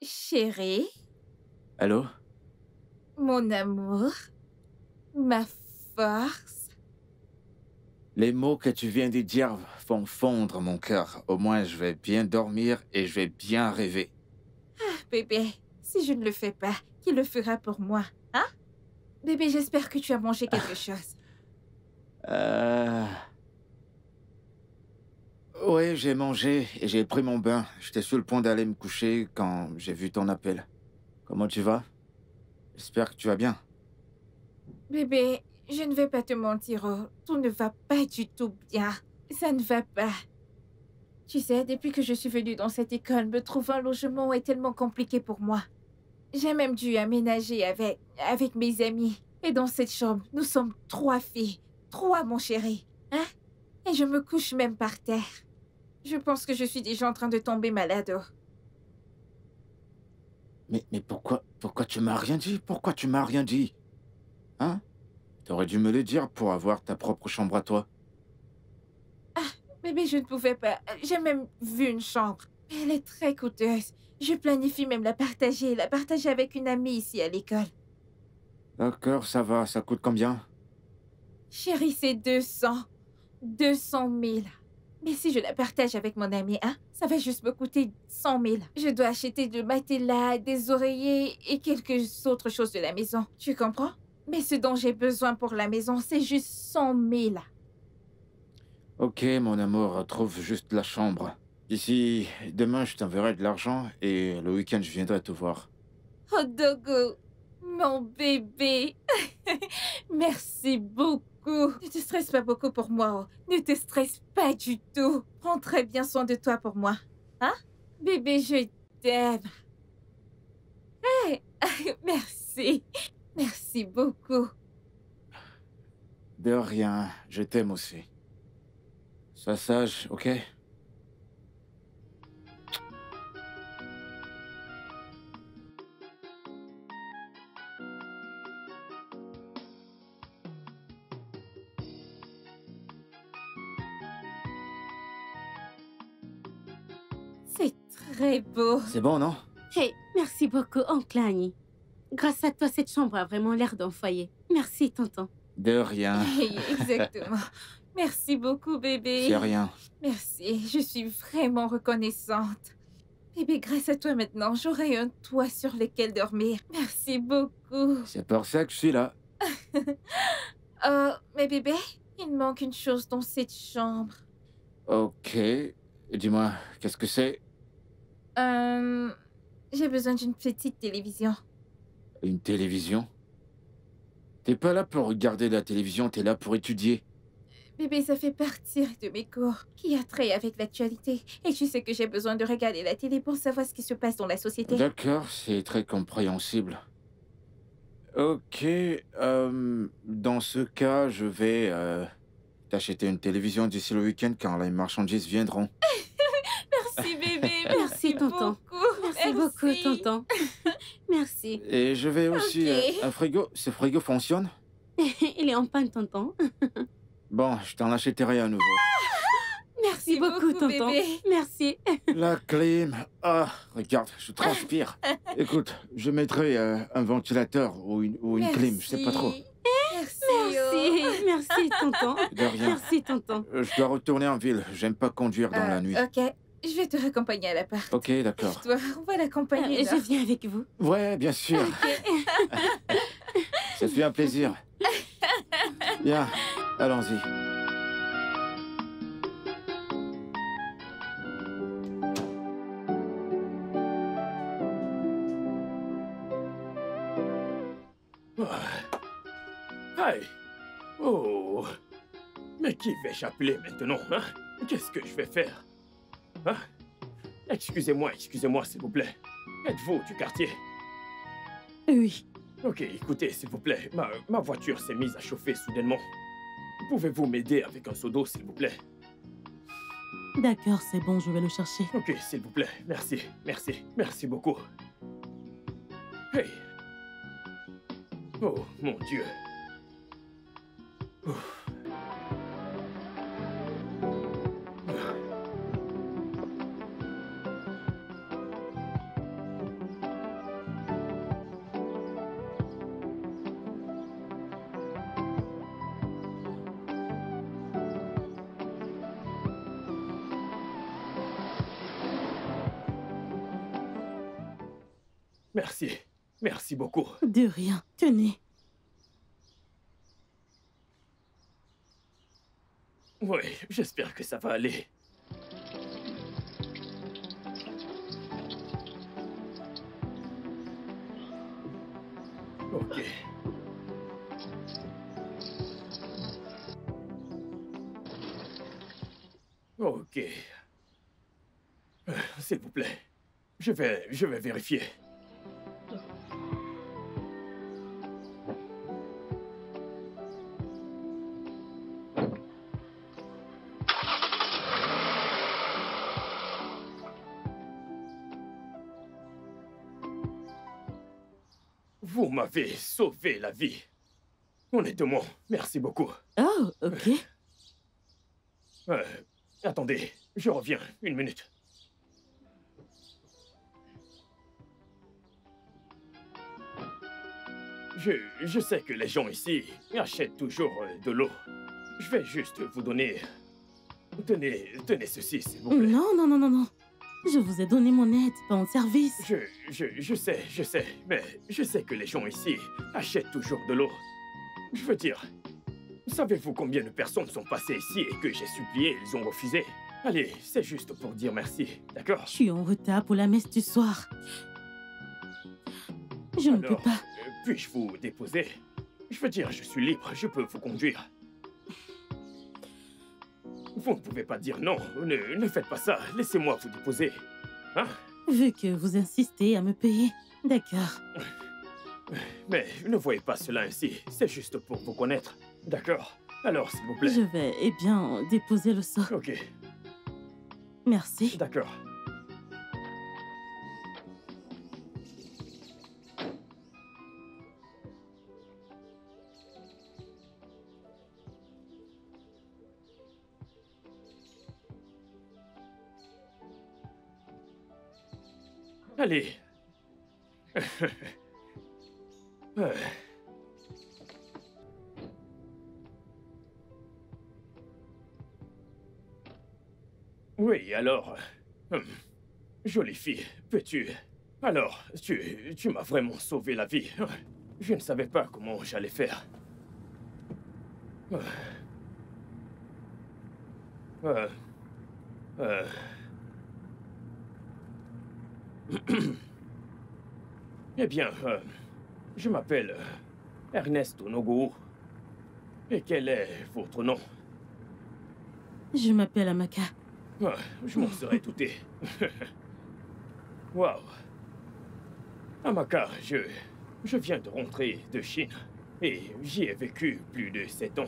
Chérie, Allô? mon amour, ma force. Les mots que tu viens de dire font fondre mon cœur. Au moins, je vais bien dormir et je vais bien rêver. Bébé, si je ne le fais pas, qui le fera pour moi, hein? Bébé, j'espère que tu as mangé quelque chose. Euh... Oui, j'ai mangé et j'ai pris mon bain. J'étais sur le point d'aller me coucher quand j'ai vu ton appel. Comment tu vas? J'espère que tu vas bien. Bébé, je ne vais pas te mentir, oh, tout ne va pas du tout bien. Ça ne va pas. Tu sais, depuis que je suis venue dans cette école, me trouver un logement est tellement compliqué pour moi. J'ai même dû aménager avec mes amis. Et dans cette chambre, nous sommes 3 filles. 3, mon chéri. Hein? Et je me couche même par terre. Je pense que je suis déjà en train de tomber malade. Oh. Mais pourquoi tu m'as rien dit? Pourquoi tu m'as rien dit? Hein? T'aurais dû me le dire pour avoir ta propre chambre à toi. Bébé, je ne pouvais pas. J'ai même vu une chambre. Elle est très coûteuse. Je planifie même la partager avec une amie ici à l'école. D'accord, ça va. Ça coûte combien? Chérie, c'est 200 000. Mais si je la partage avec mon ami, hein, ça va juste me coûter 100 000. Je dois acheter de matelas, des oreillers et quelques autres choses de la maison. Tu comprends? Mais ce dont j'ai besoin pour la maison, c'est juste 100 000. Ok, mon amour, trouve juste la chambre. D'ici demain, je t'enverrai de l'argent et le week-end, je viendrai te voir. Oh, Dogo, mon bébé. Merci beaucoup. Ne te stresse pas beaucoup pour moi. Oh. Ne te stresse pas du tout. Prends très bien soin de toi pour moi. Hein? Bébé, je t'aime. Hey, merci. Merci beaucoup. De rien, je t'aime aussi. Sois sage, ok? C'est très beau. C'est bon, non? Hey, merci beaucoup, oncle Annie. Grâce à toi, cette chambre a vraiment l'air d'un foyer. Merci, tonton. De rien. Hey, exactement. Merci beaucoup, bébé. C'est rien. Merci. Je suis vraiment reconnaissante. Bébé, grâce à toi maintenant, j'aurai un toit sur lequel dormir. Merci beaucoup. C'est pour ça que je suis là. Mais bébé, il manque une chose dans cette chambre. Ok. Dis-moi, qu'est-ce que c'est? J'ai besoin d'une petite télévision. Une télévision? T'es pas là pour regarder la télévision, t'es là pour étudier. Bébé, ça fait partie de mes cours qui a trait avec l'actualité. Et tu sais que j'ai besoin de regarder la télé pour savoir ce qui se passe dans la société. D'accord, c'est très compréhensible. Ok, dans ce cas, je vais t'acheter une télévision d'ici le week-end quand les marchandises viendront. Merci, bébé. Merci, tonton. beaucoup. Merci beaucoup, tonton. Merci. Et je vais aussi... Ok. un frigo, ce frigo fonctionne? Il est en panne, tonton. Bon, je t'en achèterai un nouveau. Merci beaucoup, tonton. bébé. Merci. La clim. Ah, regarde, je transpire. Écoute, je mettrai un ventilateur ou une clim, je sais pas trop. Merci. Merci. Merci, tonton. De rien. Merci, tonton. Je dois retourner en ville. J'aime pas conduire dans la nuit. Ok. Je vais te raccompagner à l'appart. Ok, d'accord. On va l'accompagner. là. Je viens avec vous. Ouais, bien sûr. Ça fait un plaisir. Bien, allons-y. Aïe! Oh! Mais qui vais-je appeler maintenant, hein? Qu'est-ce que je vais faire? Hein? Excusez-moi, s'il vous plaît. Êtes-vous du quartier? Oui. Ok, écoutez, s'il vous plaît, ma voiture s'est mise à chauffer soudainement. Pouvez-vous m'aider avec un seau d'eau, s'il vous plaît? D'accord, c'est bon, je vais le chercher. Ok, s'il vous plaît, merci beaucoup. Hey! Oh, mon Dieu! Ouf. Merci. Merci beaucoup. De rien. Tenez. Oui, j'espère que ça va aller. Ok. Ok. S'il vous plaît. Je vais vérifier. Vous m'avez sauvé la vie. Honnêtement, merci beaucoup. Oh, ok. Attendez, je reviens, une minute. Je sais que les gens ici achètent toujours de l'eau. Je vais juste vous donner... Tenez ceci, s'il vous plaît. Non, non, non, non, non. Je vous ai donné mon aide, pas mon service. Je sais, mais je sais que les gens ici achètent toujours de l'eau. Je veux dire, savez-vous combien de personnes sont passées ici et que j'ai supplié, ils ont refusé? Allez, c'est juste pour dire merci, d'accord? Je suis en retard pour la messe du soir. Je ne peux pas. Puis-je vous déposer? Je veux dire, je suis libre, je peux vous conduire. Vous ne pouvez pas dire non, ne faites pas ça, laissez-moi vous déposer. Hein? Vu que vous insistez à me payer. D'accord. Mais ne voyez pas cela ainsi, c'est juste pour vous connaître. D'accord? Alors, s'il vous plaît. Je vais, eh bien, déposer le seau. Ok, Merci. d'accord. Allez. Ouais. Oui, alors... jolie fille, peux-tu... Alors, tu m'as vraiment sauvé la vie. Je ne savais pas comment j'allais faire. Eh bien, je m'appelle Ernest Onogo. Et quel est votre nom? Je m'appelle Amaka. Ah, je m'en serais douté. Waouh. Amaka, je viens de rentrer de Chine et j'y ai vécu plus de 7 ans.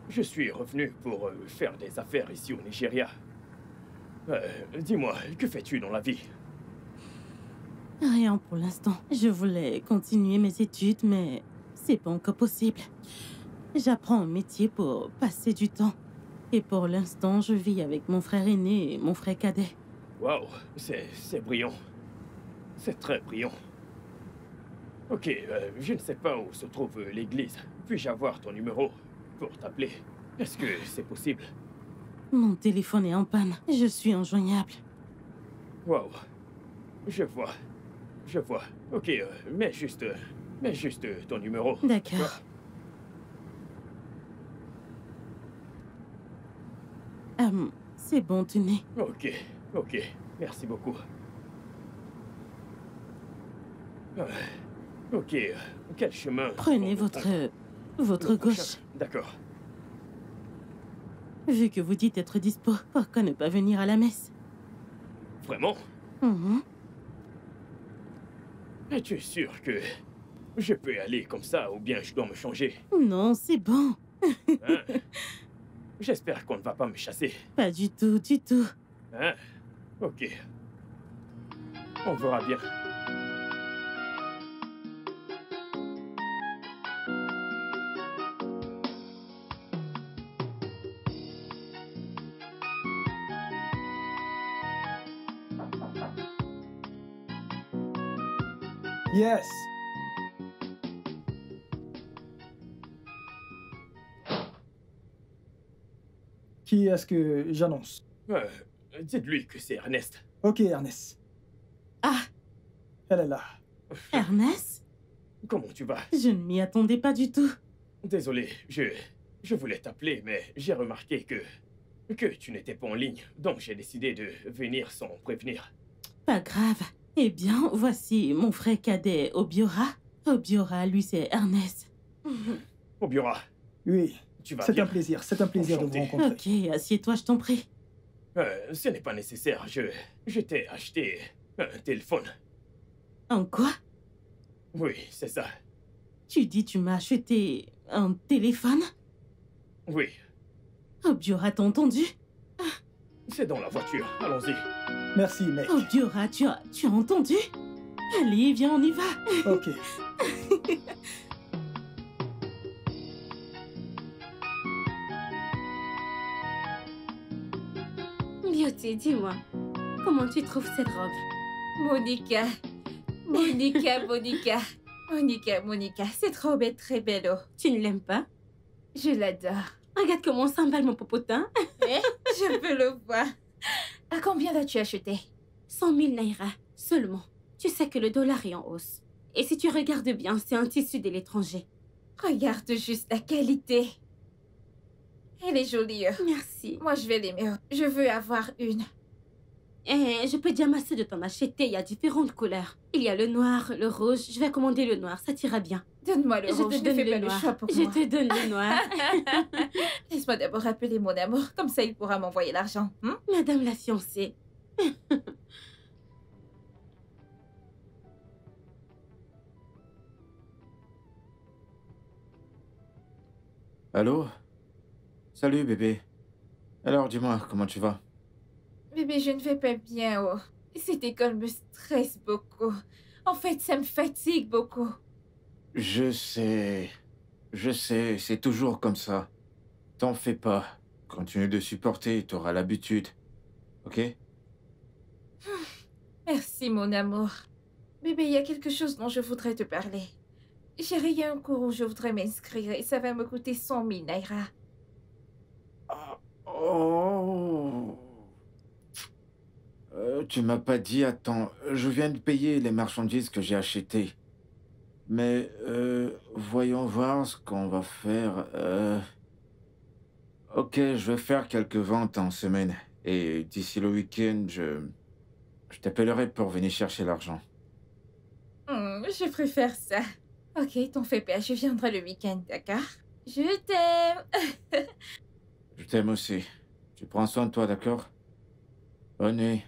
Je suis revenu pour faire des affaires ici au Nigeria. Dis-moi, que fais-tu dans la vie? Rien pour l'instant. Je voulais continuer mes études, mais c'est pas encore possible. J'apprends un métier pour passer du temps. Et pour l'instant, je vis avec mon frère aîné et mon frère cadet. Waouh, c'est brillant. C'est très brillant. Ok, je ne sais pas où se trouve l'église. Puis-je avoir ton numéro pour t'appeler? Est-ce que c'est possible? Mon téléphone est en panne. Je suis injoignable. Waouh, je vois. Je vois. Ok, mets juste ton numéro. D'accord. C'est bon, tenez. Ok, ok. Merci beaucoup. Ok, quel chemin? Prenez votre gauche. D'accord. Vu que vous dites être dispo, pourquoi ne pas venir à la messe? Vraiment? Mhm. Es-tu sûr que je peux aller comme ça ou bien je dois me changer? Non, c'est bon. Hein? J'espère qu'on ne va pas me chasser. Pas du tout, du tout. Hein? Ok. On verra bien. Yes. Qui est-ce que j'annonce? Dites-lui que c'est Ernest. Ok, Ernest. Ah, Elle est là. Ernest? Comment tu vas? Je ne m'y attendais pas du tout. Désolé, je voulais t'appeler, mais j'ai remarqué que tu n'étais pas en ligne. Donc j'ai décidé de venir sans prévenir. Pas grave. Eh bien, voici mon frère cadet Obiora. Obiora, lui, c'est Ernest. Obiora, Oui, tu vas c'est bien? un plaisir de vous Enchanté. rencontrer. Ok, assieds-toi, je t'en prie. Ce n'est pas nécessaire. Je t'ai acheté un téléphone. En quoi? Oui, c'est ça. Tu dis tu m'as acheté un téléphone? Oui, Obiora, t'as entendu? c'est dans la voiture. Allons-y. Merci, mec. Obiora, tu as entendu? Allez, viens, on y va. Ok. Beauty, dis-moi, comment tu trouves cette robe? Monica, Monica, Monica, Monica, Monica, cette robe est très belle. Oh. Tu ne l'aimes pas? Je l'adore. Regarde comment on s'emballe mon popotin. Je peux le voir. À combien l'as-tu acheté? 100 000 naira seulement. Tu sais que le dollar est en hausse. Et si tu regardes bien, c'est un tissu de l'étranger. Regarde juste la qualité. Elle est jolie. Merci. Moi, je vais l'aimer. Je veux avoir une. Et je peux dire assez de t'en acheter. Il y a différentes couleurs. Il y a le noir, le rouge. Je vais commander le noir. Ça t'ira bien. Donne-moi le Je rouge. te Ne donne fais le pas le noir. choix pour Je moi. te donne le noir. Laisse-moi d'abord appeler mon amour. Comme ça, il pourra m'envoyer l'argent. Madame la fiancée. Allô? Salut, bébé. Alors, dis-moi, comment tu vas? Bébé, je ne vais pas bien. Oh. Cette école me stresse beaucoup. En fait, ça me fatigue beaucoup. Je sais, c'est toujours comme ça. T'en fais pas. Continue de supporter, t'auras l'habitude. Ok? Merci, mon amour. Bébé, il y a quelque chose dont je voudrais te parler. Chérie, il y a un cours où je voudrais m'inscrire et ça va me coûter 100 000 naira. Oh. Tu m'as pas dit, attends, je viens de payer les marchandises que j'ai achetées. Mais, voyons voir ce qu'on va faire. Ok, je vais faire quelques ventes en semaine. Et d'ici le week-end, je t'appellerai pour venir chercher l'argent. Je préfère ça. Ok, t'en fais pas, je viendrai le week-end, d'accord? Je t'aime. Je t'aime aussi. Tu prends soin de toi, d'accord? Bonne nuit.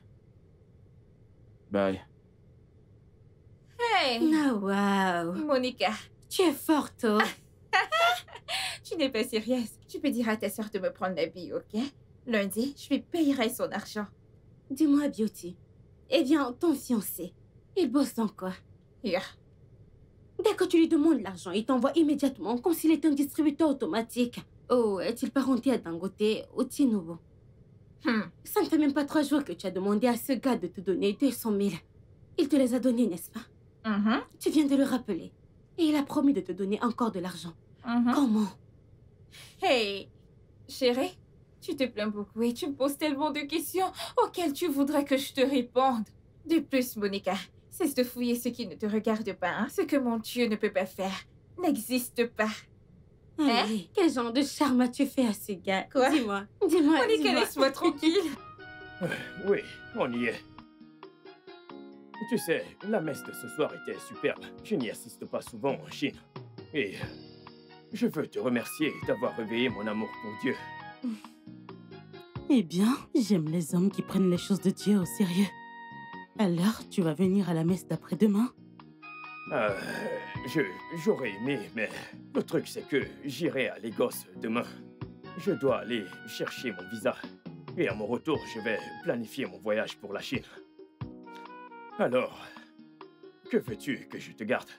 Bye. Hey, Ah, waouh. Monica, Tu es forte, oh. tu n'es pas sérieuse. Tu peux dire à ta soeur de me prendre l'habit, ok? Lundi, je lui payerai son argent. Dis-moi, Beauty. Eh bien, ton fiancé, il bosse dans quoi? Here. Dès que tu lui demandes l'argent, il t'envoie immédiatement comme s'il était un distributeur automatique. Oh, est-il parenté à Dangote ou Tinubu? Ça ne fait même pas 3 jours que tu as demandé à ce gars de te donner 200 000. Il te les a donnés, n'est-ce pas? Tu viens de le rappeler. Et il a promis de te donner encore de l'argent. Comment? Hey, chérie, tu te plains beaucoup et tu me poses tellement de questions auxquelles tu voudrais que je te réponde. De plus, Monica, cesse de fouiller ce qui ne te regarde pas. Hein? Ce que mon Dieu ne peut pas faire n'existe pas. Allez, quel genre de charme as-tu fait à ce gars? Quoi? Dis-moi, Monica, dis-moi. laisse-moi tranquille. Oui, on y est. Tu sais, la messe de ce soir était superbe. Je n'y assiste pas souvent en Chine. Et je veux te remercier d'avoir réveillé mon amour pour Dieu. Eh bien, j'aime les hommes qui prennent les choses de Dieu au sérieux. Alors, tu vas venir à la messe d'après-demain? J'aurais aimé, mais le truc c'est que j'irai à Lagos demain. Je dois aller chercher mon visa. Et à mon retour, je vais planifier mon voyage pour la Chine. Alors, que veux-tu que je te garde?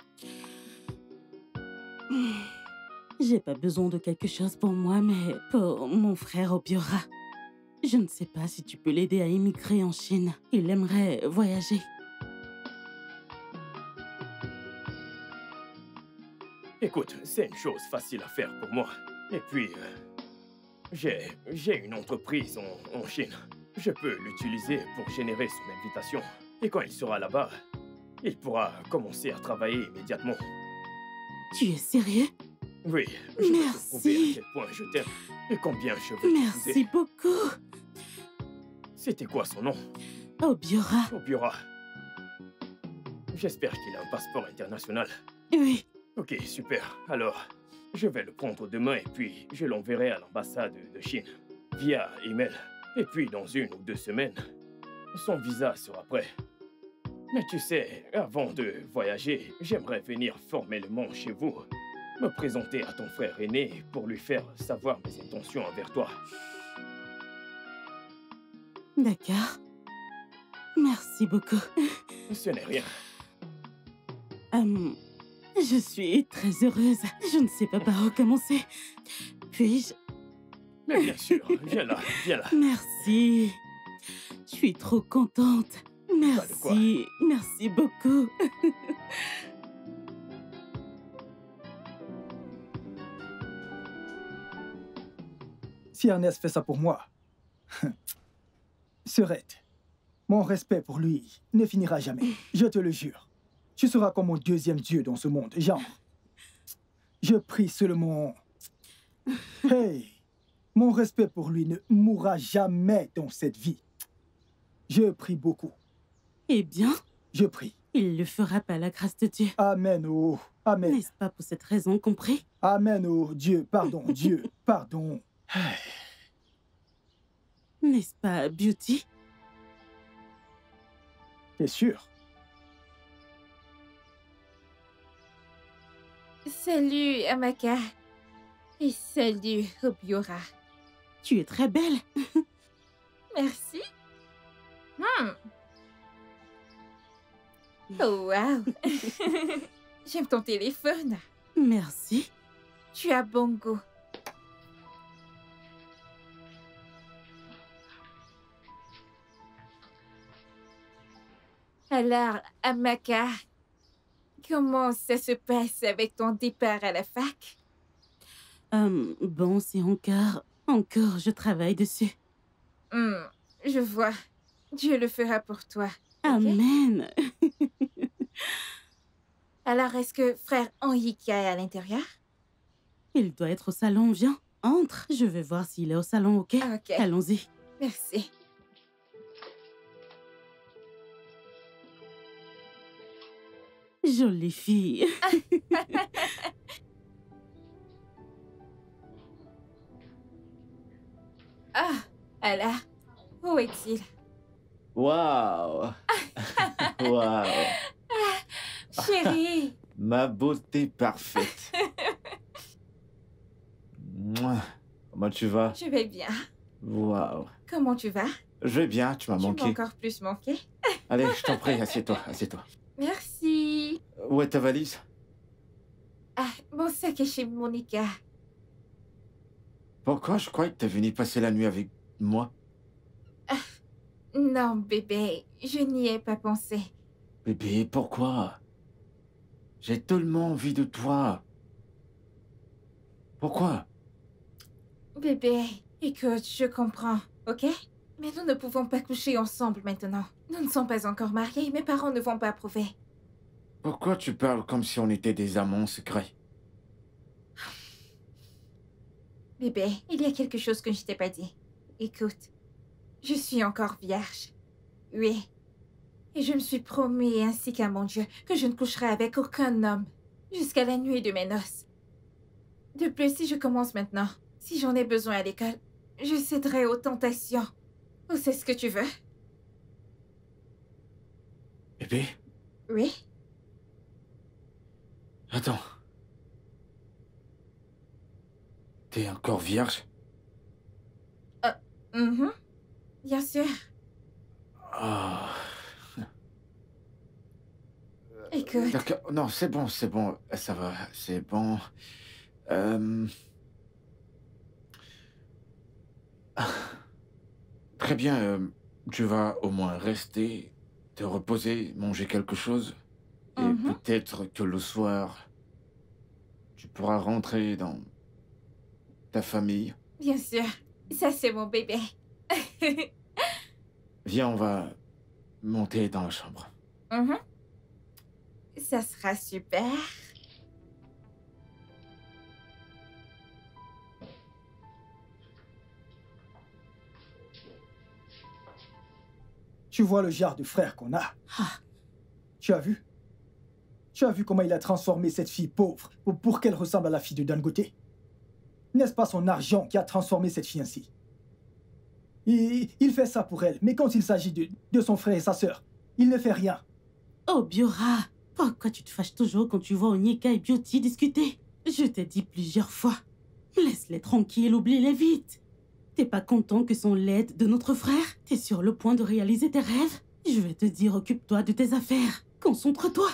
J'ai pas besoin de quelque chose pour moi, mais pour mon frère Obiora. Je ne sais pas si tu peux l'aider à immigrer en Chine. Il aimerait voyager. Écoute, c'est une chose facile à faire pour moi. Et puis, j'ai une entreprise en Chine. Je peux l'utiliser pour générer son invitation. Et quand il sera là-bas, il pourra commencer à travailler immédiatement. Tu es sérieux? Oui, je vais te Merci. prouver à quel point je t'aime et combien je veux Merci t'épouser. beaucoup. C'était quoi son nom? Obiora. Obiora. J'espère qu'il a un passeport international. Oui. Ok, super. Alors, je vais le prendre demain et puis je l'enverrai à l'ambassade de Chine via email. Et puis dans 1 ou 2 semaines, son visa sera prêt. Mais tu sais, avant de voyager, j'aimerais venir formellement chez vous, me présenter à ton frère aîné pour lui faire savoir mes intentions envers toi. D'accord. Merci beaucoup. Ce n'est rien. Je suis très heureuse. Je ne sais pas par où commencer. Puis-je... Mais bien sûr, viens là, viens là. Merci. Je suis trop contente. Pas de quoi. Merci. Merci beaucoup. Si Ernest fait ça pour moi, Serette, mon respect pour lui ne finira jamais. Je te le jure. Tu seras comme mon 2e dieu dans ce monde. Genre, je prie seulement... Hey, mon respect pour lui ne mourra jamais dans cette vie. Je prie beaucoup. Eh bien, Je prie. il le fera par la grâce de Dieu. Amen, oh. Amen. N'est-ce pas pour cette raison compris? Amen, oh Dieu. Pardon, Dieu. Pardon. N'est-ce pas, Beauty? T'es sûr? Salut, Amaka. Et salut, Obiora. Tu es très belle. Merci. Oh, wow. J'aime ton téléphone. Merci. Tu as bon goût. Alors, Amaka, comment ça se passe avec ton départ à la fac? Bon, c'est encore, je travaille dessus. Je vois. Dieu le fera pour toi. ok? Amen. Alors, est-ce que frère Henrika est à l'intérieur? Il doit être au salon. Viens, entre. Je vais voir s'il est au salon, ok? Ok. Allons-y. Merci. Jolie fille. Ah, Allah. Où est-il? Waouh! Waouh! Chérie. Ma beauté parfaite. Mouah. Comment tu vas? Je vais bien. Waouh! Comment tu vas? Je vais bien, tu m'as Tu m'as manqué. encore plus manqué. Allez, je t'en prie, assieds-toi, assieds-toi. Merci. Où est ta valise? Ah, mon sac est chez Monica. Pourquoi je croyais que t'es venu passer la nuit avec moi? Non, bébé, je n'y ai pas pensé. Bébé, pourquoi? J'ai tellement envie de toi. Pourquoi? Bébé, écoute, je comprends, ok? Mais nous ne pouvons pas coucher ensemble maintenant. Nous ne sommes pas encore mariés, mes parents ne vont pas approuver. Pourquoi tu parles comme si on était des amants secrets? Bébé, il y a quelque chose que je t'ai pas dit. Écoute, je suis encore vierge. Oui. Et je me suis promis, ainsi qu'à mon Dieu, que je ne coucherai avec aucun homme jusqu'à la nuit de mes noces. De plus, si je commence maintenant, si j'en ai besoin à l'école, je céderai aux tentations. Ou c'est ce que tu veux? Bébé, Oui? attends. T'es encore vierge? Bien sûr. Ah. Écoute, D'accord. Non, c'est bon, ça va, c'est bon. Très bien, tu vas au moins rester, te reposer, manger quelque chose. Et peut-être que le soir, tu pourras rentrer dans ta famille. bien sûr. Ça, c'est mon bébé. Viens, on va monter dans la chambre. ça sera super. Tu vois le genre de frère qu'on a. Tu as vu? Tu as vu comment il a transformé cette fille pauvre pour qu'elle ressemble à la fille de Dangote? N'est-ce pas son argent qui a transformé cette fille ainsi? Il fait ça pour elle, mais quand il s'agit de son frère et sa sœur, il ne fait rien. Oh, Biora, pourquoi tu te fâches toujours quand tu vois Onyeka et Beauty discuter? Je t'ai dit plusieurs fois, laisse-les tranquilles, oublie-les vite. T'es pas content que sont l'aide de notre frère? T'es sur le point de réaliser tes rêves? Je vais te dire, occupe-toi de tes affaires. Concentre-toi.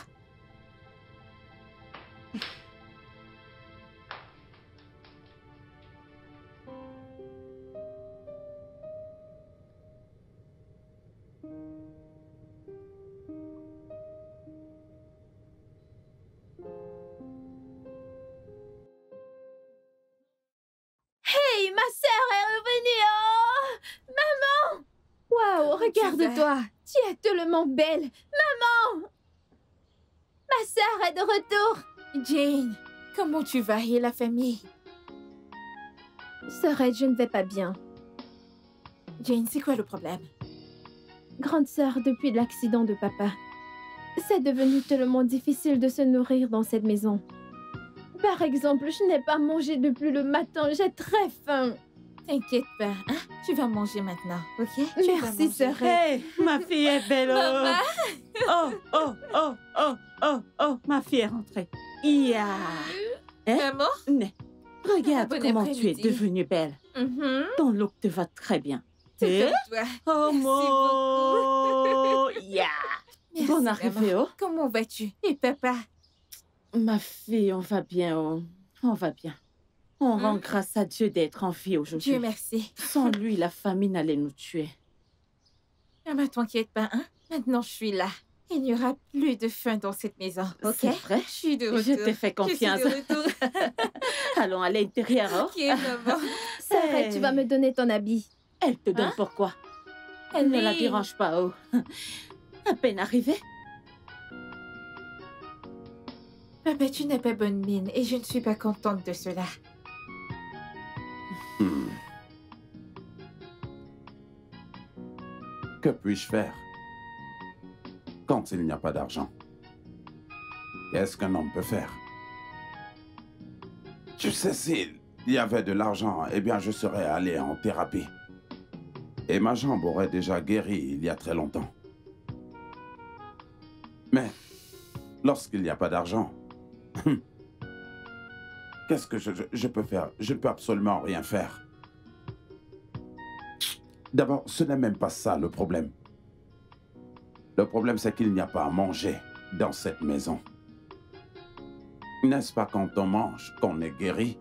Hey, ma sœur est revenue! Oh! Maman! Waouh, regarde-toi! Tu es tellement belle! Maman! Ma sœur est de retour! Jane, comment tu vas et la famille? Sœurette, je ne vais pas bien. Jane, c'est quoi le problème? Grande sœur, depuis l'accident de papa, c'est devenu tellement difficile de se nourrir dans cette maison. Par exemple, je n'ai pas mangé depuis le matin, j'ai très faim. T'inquiète pas, hein? Tu vas manger maintenant, ok? Merci, sœurette. Hey, ma fille est belle. Oh, ma fille est rentrée. Iya. Maman? Regarde Bon comment tu es après-midi. devenue belle. Ton look te va très bien. C'est comme toi. Oh, Merci mon... Yeah. Merci, Bon arrivée, maman. oh. Comment vas-tu? Et papa? Ma fille, on va bien, oh. On va bien. On rend grâce à Dieu d'être en vie aujourd'hui. Dieu merci. Sans lui, la famine allait nous tuer. Ah bah t'inquiète pas, hein? Maintenant je suis là. Il n'y aura plus de faim dans cette maison, ok? C'est vrai? Je suis de retour. Je te fais confiance. Je suis de retour. Allons à l'intérieur, oh. Ok, maman. Sœurette, tu vas me donner ton habit. Elle te donne pourquoi? Elle ne la dérange pas, oh. À peine arrivée. Papa, tu n'as pas bonne mine et je ne suis pas contente de cela. Que puis-je faire quand il n'y a pas d'argent? Qu'est-ce qu'un homme peut faire? Tu sais, s'il y avait de l'argent, eh bien, je serais allé en thérapie. Et ma jambe aurait déjà guéri il y a très longtemps. Mais, lorsqu'il n'y a pas d'argent, qu'est-ce que je peux faire? Je ne peux absolument rien faire. D'abord, ce n'est même pas ça le problème. Le problème, c'est qu'il n'y a pas à manger dans cette maison. N'est-ce pas quand on mange qu'on est guéri?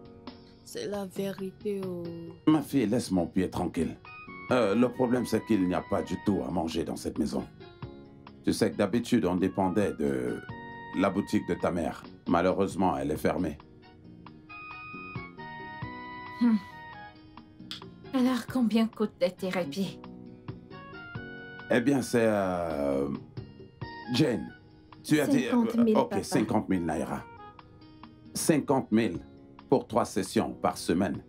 C'est la vérité, oh. Ma fille, laisse mon pied tranquille. Le problème, c'est qu'il n'y a pas du tout à manger dans cette maison. Tu sais que d'habitude, on dépendait de la boutique de ta mère. Malheureusement, elle est fermée. Alors, combien coûte la thérapie? Eh bien, c'est... Jane, tu as dit... 50 000, ok, papa. 50 000 naira. 50 000 pour 3 sessions par semaine.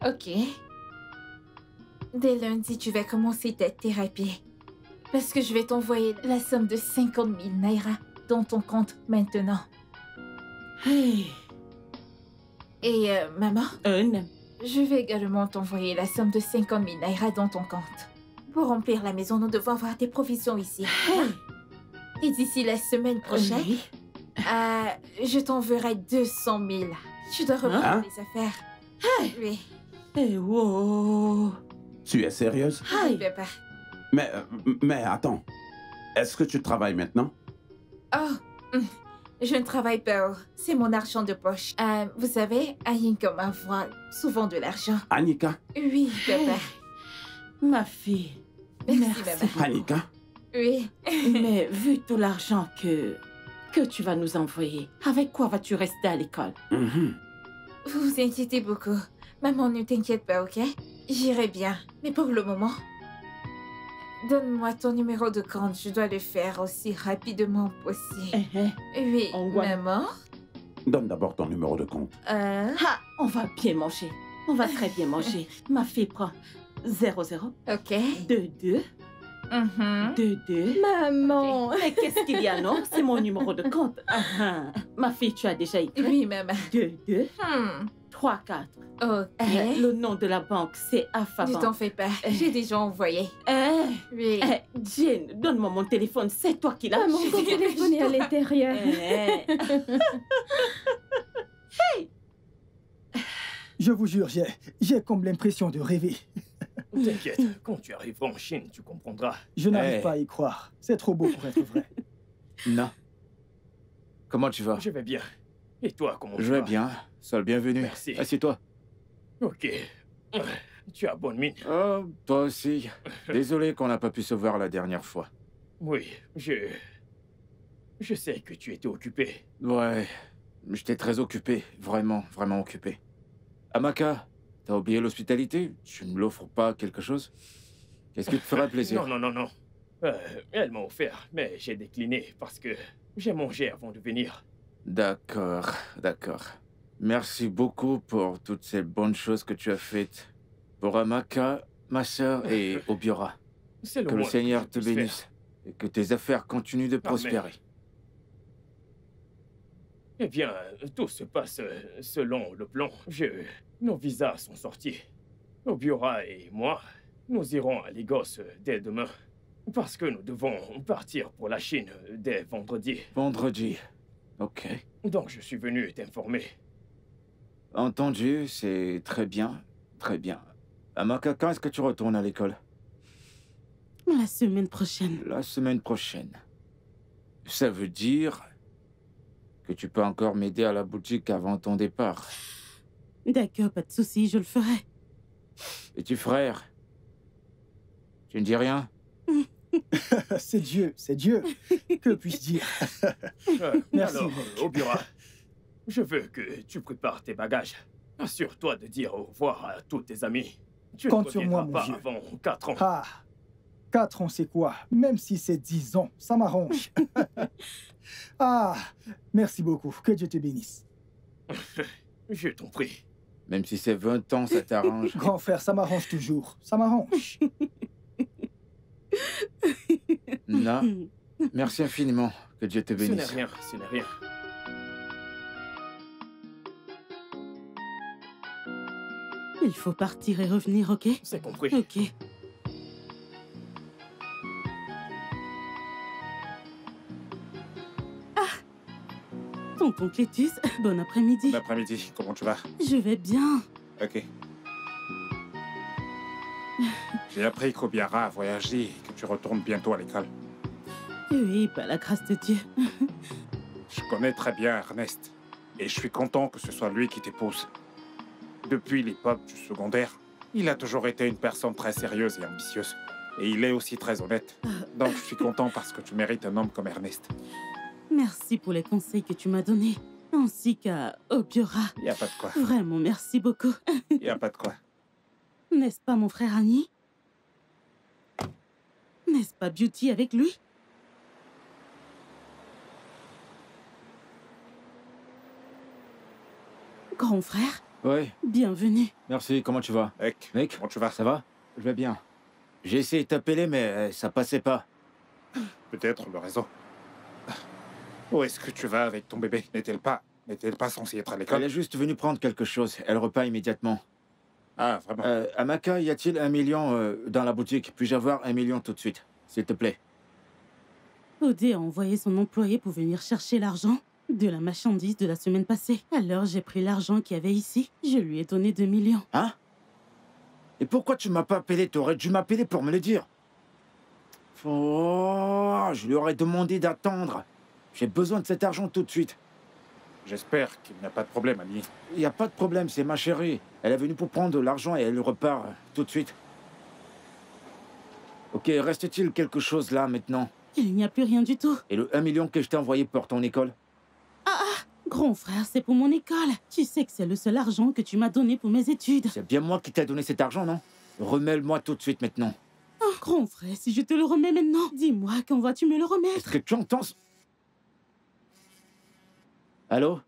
Ok. Dès lundi, tu vas commencer ta thérapie. Parce que je vais t'envoyer la somme de 50 000 naira dans ton compte maintenant. Hey. Et maman, Un. je vais également t'envoyer la somme de 50 000 naira dans ton compte. Pour remplir la maison, nous devons avoir des provisions ici. Et d'ici la semaine prochaine, Oui. je t'enverrai 200 000. Tu dois reprendre Hein? les affaires. Oui. Eh, wow. Tu es sérieuse? Oui, papa. Mais attends. Est-ce que tu travailles maintenant? Oh, je ne travaille pas. C'est mon argent de poche. Vous savez, Ayinka m'envoie souvent de l'argent. Annika? Oui, papa. Ma fille. Merci, Merci. maman. Annika? Oui. Mais vu tout l'argent que tu vas nous envoyer, avec quoi vas-tu rester à l'école? Mhm. Vous vous inquiétez beaucoup. Maman, ne t'inquiète pas, ok? J'irai bien. Mais pour le moment, donne-moi ton numéro de compte. Je dois le faire aussi rapidement possible. Oui, maman. Donne d'abord ton numéro de compte. Ah, on va bien manger. On va très bien manger. Ma fille prend 00. Ok. 22. 22. Maman. Mais qu'est-ce qu'il y a, non? C'est mon numéro de compte. Ma fille, tu as déjà écrit? Oui, maman. 22. 34. Ok. Le nom de la banque, c'est Alpha Ne Bank. t'en fais pas. J'ai déjà envoyé. Oui. Jane, donne-moi mon téléphone. C'est toi qui l'as. Maman, ton téléphone est à l'intérieur. Hey! Je vous jure, j'ai comme l'impression de rêver. T'inquiète, quand tu arriveras en Chine, tu comprendras. Je n'arrive pas à y croire. C'est trop beau pour être vrai. Non. Comment tu vas? Je vais bien. Et toi, comment tu Je vas? vais bien. Sois le bienvenu. Merci. Assieds-toi. Ok. Tu as bonne mine. Oh, toi aussi. Désolé qu'on n'a pas pu se voir la dernière fois. Oui, je sais que tu étais occupé. Ouais, j'étais très occupé. Vraiment, vraiment occupé. Amaka, t'as oublié l'hospitalité? Tu ne l'offres pas quelque chose? Qu'est-ce qui te fera plaisir? Non. Elle m'a offert, mais j'ai décliné parce que j'ai mangé avant de venir. D'accord, d'accord. Merci beaucoup pour toutes ces bonnes choses que tu as faites. Pour Amaka, ma sœur et Obiora. C'est Que le Seigneur te bénisse et que tes affaires continuent de prospérer. Eh bien, tout se passe selon le plan. Nos visas sont sortis. Obiora et moi, nous irons à Lagos dès demain. Parce que nous devons partir pour la Chine dès vendredi. Vendredi. Ok. Donc je suis venu t'informer. Entendu, c'est très bien. Très bien. Amaka, quand est-ce que tu retournes à l'école? La semaine prochaine. La semaine prochaine. Ça veut dire que tu peux encore m'aider à la boutique avant ton départ. D'accord, pas de souci, je le ferai. Et tu frère? Tu ne dis rien? C'est Dieu, c'est Dieu. Que puis-je dire? Merci. Alors, Obiora, je veux que tu prépares tes bagages. Assure-toi de dire au revoir à tous tes amis. Tu Compte ne sur moi, mon pas vieux. avant 4 ans. Ah, 4 ans, c'est quoi? Même si c'est 10 ans, ça m'arrange. Ah, merci beaucoup. Que Dieu te bénisse. Je t'en prie. Même si c'est 20 ans, ça t'arrange. Grand frère, ça m'arrange toujours. Ça m'arrange. Non. Merci infiniment. Que Dieu te Ce n'est bénisse. rien, ce n'est rien. Il faut partir et revenir, ok? C'est compris. Ok. Tonton Clétus, bon après-midi. Bon après-midi, comment tu vas? Je vais bien. Ok. J'ai appris qu'Obiara a voyagé et que tu retournes bientôt à l'école. Oui, par la grâce de Dieu. Je connais très bien Ernest et je suis content que ce soit lui qui t'épouse. Depuis l'époque du secondaire, il a toujours été une personne très sérieuse et ambitieuse. Et il est aussi très honnête. Donc je suis content parce que tu mérites un homme comme Ernest. Merci pour les conseils que tu m'as donnés, ainsi qu'à Obiora. Il n'y a pas de quoi. Vraiment, merci beaucoup. Il n'y a pas de quoi. N'est-ce pas mon frère Annie? N'est-ce pas Beauty avec lui? Grand frère, Ouais, bienvenue. merci. Comment tu vas? Mec, comment tu vas? Ça va? Je vais bien. J'ai essayé de t'appeler, mais ça passait pas. Peut-être le réseau. Où est-ce que tu vas avec ton bébé? N'est-elle pas censée être à Elle l'école? est juste venue prendre quelque chose. Elle repart immédiatement. Ah, vraiment? Amaka, y a-t-il 1 million dans la boutique? Puis-je avoir 1 million tout de suite, s'il te plaît? Odé a envoyé son employé pour venir chercher l'argent de la marchandise de la semaine passée. Alors j'ai pris l'argent qu'il y avait ici. Je lui ai donné 2 millions. Hein? Et pourquoi tu m'as pas appelé? T'aurais dû m'appeler pour me le dire. Oh, je lui aurais demandé d'attendre. J'ai besoin de cet argent tout de suite. J'espère qu'il n'y a pas de problème, Annie. Il n'y a pas de problème, c'est ma chérie. Elle est venue pour prendre de l'argent et elle repart tout de suite. Ok, reste-t-il quelque chose là maintenant? Il n'y a plus rien du tout. Et le 1 million que je t'ai envoyé pour ton école? Grand frère, c'est pour mon école. Tu sais que c'est le seul argent que tu m'as donné pour mes études. C'est bien moi qui t'ai donné cet argent, non? Remets-le-moi tout de suite maintenant. Oh, Grand frère, si je te le remets maintenant, dis-moi quand vas-tu me le remettre? Est-ce que tu entends? Allô?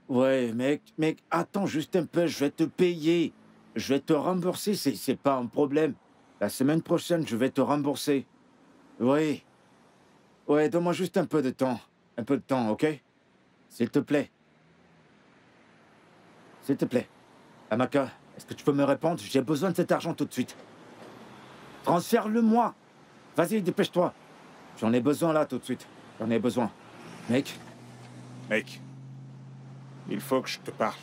Ouais, mec, attends juste un peu, je vais te payer. Je vais te rembourser, c'est pas un problème. La semaine prochaine, je vais te rembourser. Oui. Ouais, donne-moi juste un peu de temps. Un peu de temps, ok? S'il te plaît. S'il te plaît. Amaka, est-ce que tu peux me répondre? J'ai besoin de cet argent tout de suite. Transfère-le-moi. Vas-y, dépêche-toi. J'en ai besoin là tout de suite. J'en ai besoin. Mec. Mec, il faut que je te parle.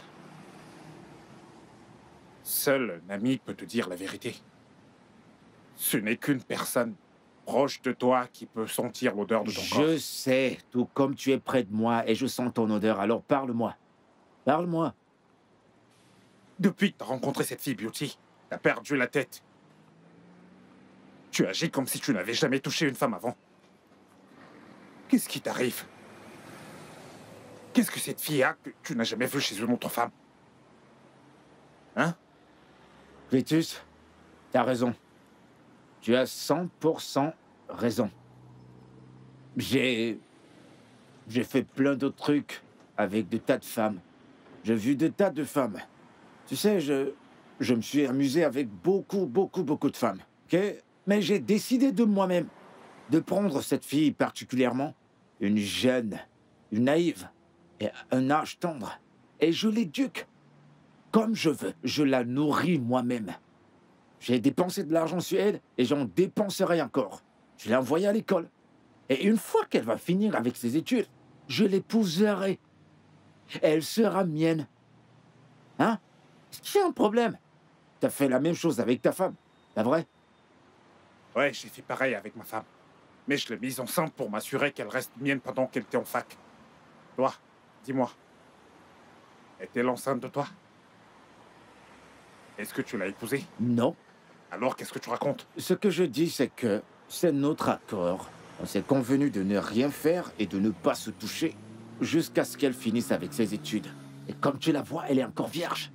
Seul un ami peut te dire la vérité. Ce n'est qu'une personne proche de toi qui peut sentir l'odeur de ton corps. Je sais, tout comme tu es près de moi et je sens ton odeur, alors parle-moi. Parle-moi. Depuis que tu as rencontré cette fille Beauty, tu as perdu la tête. Tu agis comme si tu n'avais jamais touché une femme avant. Qu'est-ce qui t'arrive? Qu'est-ce que cette fille a que tu n'as jamais vu chez une autre femme? Hein? Vitus, t'as raison. Tu as 100% raison. J'ai fait plein d'autres trucs avec de tas de femmes. J'ai vu de tas de femmes. Tu sais, je me suis amusé avec beaucoup de femmes. Ok? Mais j'ai décidé de moi-même de prendre cette fille particulièrement, une jeune, une naïve, et un âge tendre. Et je l'éduque comme je veux. Je la nourris moi-même. J'ai dépensé de l'argent sur elle et j'en dépenserai encore. Je l'ai envoyée à l'école. Et une fois qu'elle va finir avec ses études, je l'épouserai. Elle sera mienne. Hein? Est-ce qu'il y a un problème? T'as fait la même chose avec ta femme, pas vrai? Ouais, j'ai fait pareil avec ma femme. Mais je l'ai mise enceinte pour m'assurer qu'elle reste mienne pendant qu'elle était en fac. Toi, dis-moi. Est-elle enceinte de toi? Est-ce que tu l'as épousée? Non. Alors qu'est-ce que tu racontes? Ce que je dis, c'est que c'est notre accord. On s'est convenu de ne rien faire et de ne pas se toucher jusqu'à ce qu'elle finisse avec ses études. Et comme tu la vois, elle est encore vierge.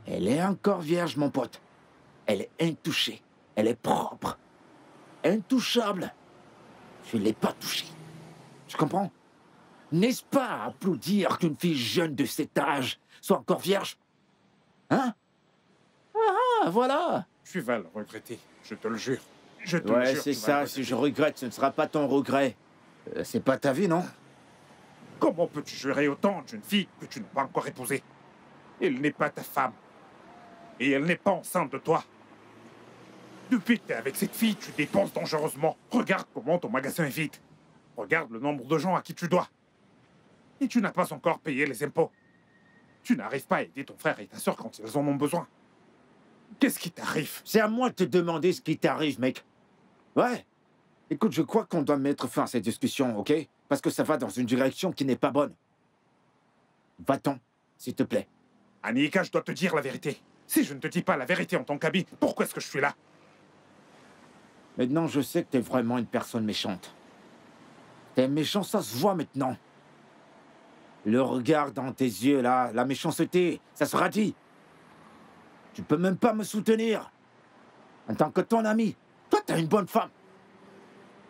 Elle est encore vierge, mon pote. Elle est intouchée. Elle est propre. Intouchable. Je ne l'ai pas touchée. Tu comprends? N'est-ce pas à applaudir qu'une fille jeune de cet âge soit encore vierge? Hein? Ah, voilà. Tu vas le regretter, je te le jure. Je te le Ouais, jure. c'est ça. Si je regrette, ce ne sera pas ton regret. C'est pas ta vie, non? Comment peux-tu jurer autant d'une fille que tu n'as pas encore épousée? Elle n'est pas ta femme. Et elle n'est pas enceinte de toi. Depuis que tu es avec cette fille, tu dépenses dangereusement. Regarde comment ton magasin est vide. Regarde le nombre de gens à qui tu dois. Et tu n'as pas encore payé les impôts. Tu n'arrives pas à aider ton frère et ta soeur quand ils en ont besoin. Qu'est-ce qui t'arrive? C'est à moi de te demander ce qui t'arrive, mec. Ouais. Écoute, je crois qu'on doit mettre fin à cette discussion, ok? Parce que ça va dans une direction qui n'est pas bonne. Va-t'en, s'il te plaît. Anika, je dois te dire la vérité. Si je ne te dis pas la vérité en tant qu'ami, pourquoi est-ce que je suis là? Maintenant, je sais que t'es vraiment une personne méchante. T'es méchant, ça se voit maintenant. Le regard dans tes yeux, là, la méchanceté, ça se radie. Tu peux même pas me soutenir. En tant que ton ami, toi, t'as une bonne femme.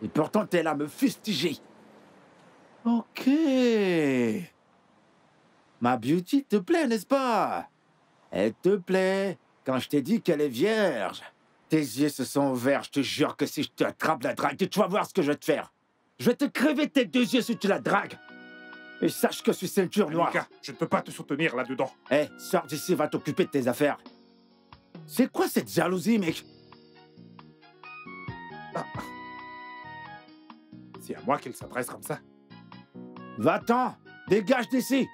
Et pourtant, t'es là à me fustiger. Ok. Ma beauty te plaît, n'est-ce pas? Elle te plaît quand je t'ai dit qu'elle est vierge. Tes yeux se sont ouverts, je te jure que si je te attrape la drague, tu vas voir ce que je vais te faire. Je vais te crever tes deux yeux si tu la dragues. Et sache que je suis ceinture noire. Anika, je ne peux pas te soutenir là-dedans. Hé, sors d'ici, va t'occuper de tes affaires. C'est quoi cette jalousie, mec? Ah. C'est à moi qu'il s'adresse comme ça. Va-t'en, dégage d'ici.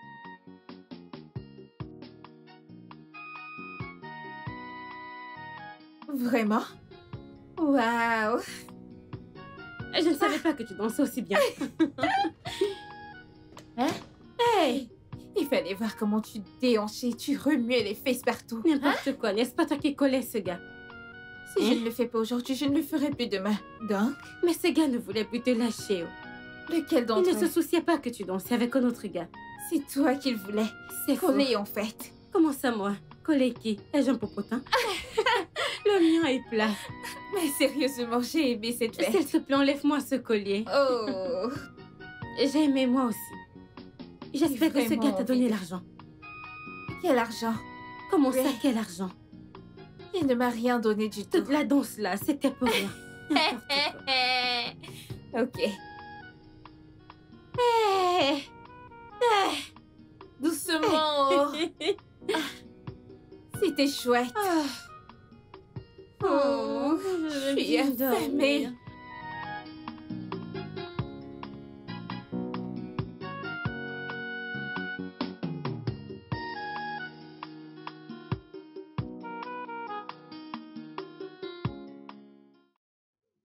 Vraiment? Waouh! Je ne savais pas que tu dansais aussi bien. Hein? Hey! Il fallait voir comment tu déhanchais, tu remuais les fesses partout. N'importe quoi, n'est-ce pas toi qui collais ce gars? Si je ne le fais pas aujourd'hui, je ne le ferai plus demain. Donc? Mais ce gars ne voulait plus te lâcher. Oh. Lequel d'entre eux? Il ne se souciait pas que tu dansais avec un autre gars. C'est toi qu'il voulait. C'est coller en fait. Comment ça, moi? Coller qui? Ai-je un popotin? Le Le mien est plat. Mais sérieusement, j'ai aimé cette fête. S'il te plaît, enlève-moi ce collier. Oh. J'ai aimé moi aussi. J'espère que ce gars t'a donné l'argent. Quel argent? Comment ça, quel argent? Il ne m'a rien donné du tout. Toute la danse là, c'était pour rien. Ok. Doucement. C'était chouette. Oh, je suis affamée.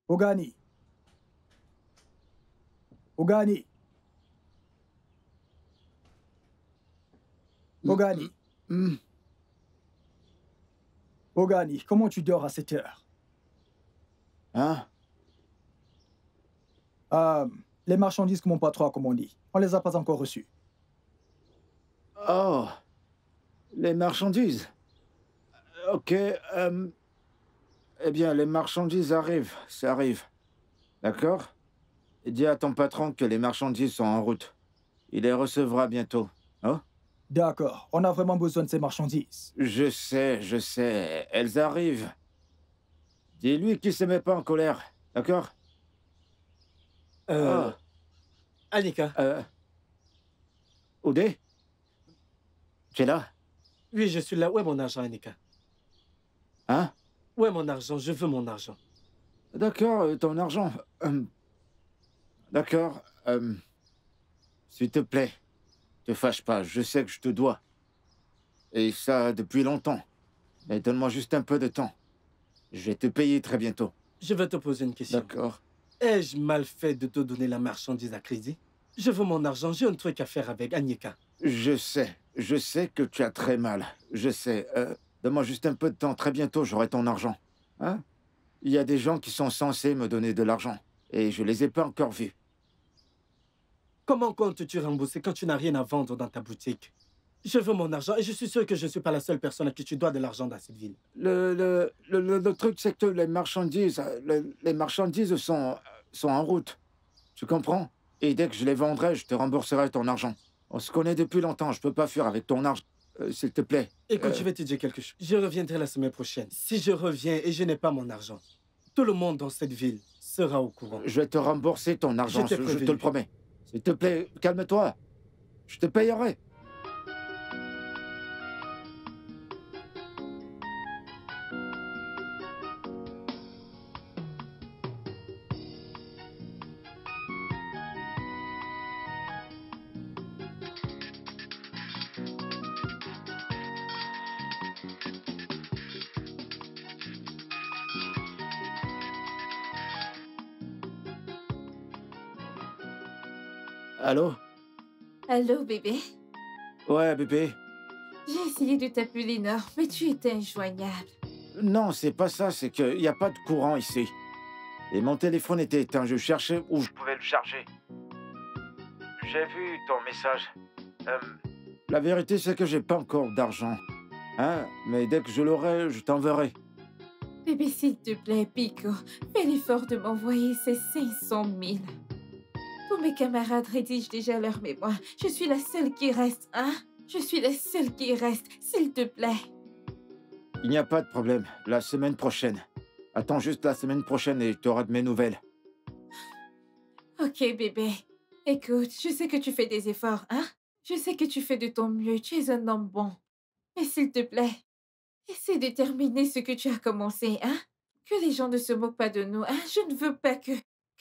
Ogani. Ogani. Ogani. Ogani, comment tu dors à cette heure? Hein? Les marchandises que mon patron a commandées, on les a pas encore reçues. Oh, les marchandises. Ok, eh bien, les marchandises arrivent, ça arrive. D'accord? Et dis à ton patron que les marchandises sont en route. Il les recevra bientôt. Oh? D'accord, on a vraiment besoin de ces marchandises. Je sais, elles arrivent. Dis-lui qu'il se met pas en colère, d'accord? Annika. Oudé? Tu es là? Oui, je suis là. Où est mon argent, Annika? Hein? Où est mon argent? Je veux mon argent. D'accord, ton argent. D'accord. S'il te plaît, te fâche pas, je sais que je te dois. Et ça depuis longtemps. Mais donne-moi juste un peu de temps. Je vais te payer très bientôt. Je vais te poser une question. D'accord. Ai-je mal fait de te donner la marchandise à crédit? Je veux mon argent, j'ai un truc à faire avec Annika. Je sais que tu as très mal. Je sais. Donne-moi juste un peu de temps, très bientôt j'aurai ton argent. Hein? Il y a des gens qui sont censés me donner de l'argent. Et je les ai pas encore vus. Comment comptes-tu rembourser quand tu n'as rien à vendre dans ta boutique? Je veux mon argent et je suis sûr que je ne suis pas la seule personne à qui tu dois de l'argent dans cette ville. Le truc, c'est que les marchandises sont en route. Tu comprends? Et dès que je les vendrai, je te rembourserai ton argent. On se connaît depuis longtemps, je peux pas fuir avec ton argent. S'il te plaît. Écoute, je vais te dire quelque chose. Je reviendrai la semaine prochaine. Si je reviens et je n'ai pas mon argent, tout le monde dans cette ville sera au courant. Je vais te rembourser ton argent, je te le promets. S'il te plaît, calme-toi. Je te payerai. Allô? Allô, bébé? Ouais, bébé. J'ai essayé de t'appeler, Nord, mais tu étais injoignable. Non, c'est pas ça, c'est qu'il n'y a pas de courant ici. Et mon téléphone était éteint, je cherchais où je pouvais le charger. J'ai vu ton message. La vérité, c'est que j'ai pas encore d'argent. Hein? Mais dès que je l'aurai, je t'enverrai. Bébé, s'il te plaît, Pico, fais l'effort de m'envoyer ces 500 000. Tous mes camarades rédigent déjà leur mémoire. Je suis la seule qui reste, hein? Je suis la seule qui reste, s'il te plaît. Il n'y a pas de problème. La semaine prochaine. Attends juste la semaine prochaine et tu auras de mes nouvelles. Ok, bébé. Écoute, je sais que tu fais des efforts, hein? Je sais que tu fais de ton mieux. Tu es un homme bon. Mais s'il te plaît, essaie de terminer ce que tu as commencé, hein? Que les gens ne se moquent pas de nous, hein? Je ne veux pas que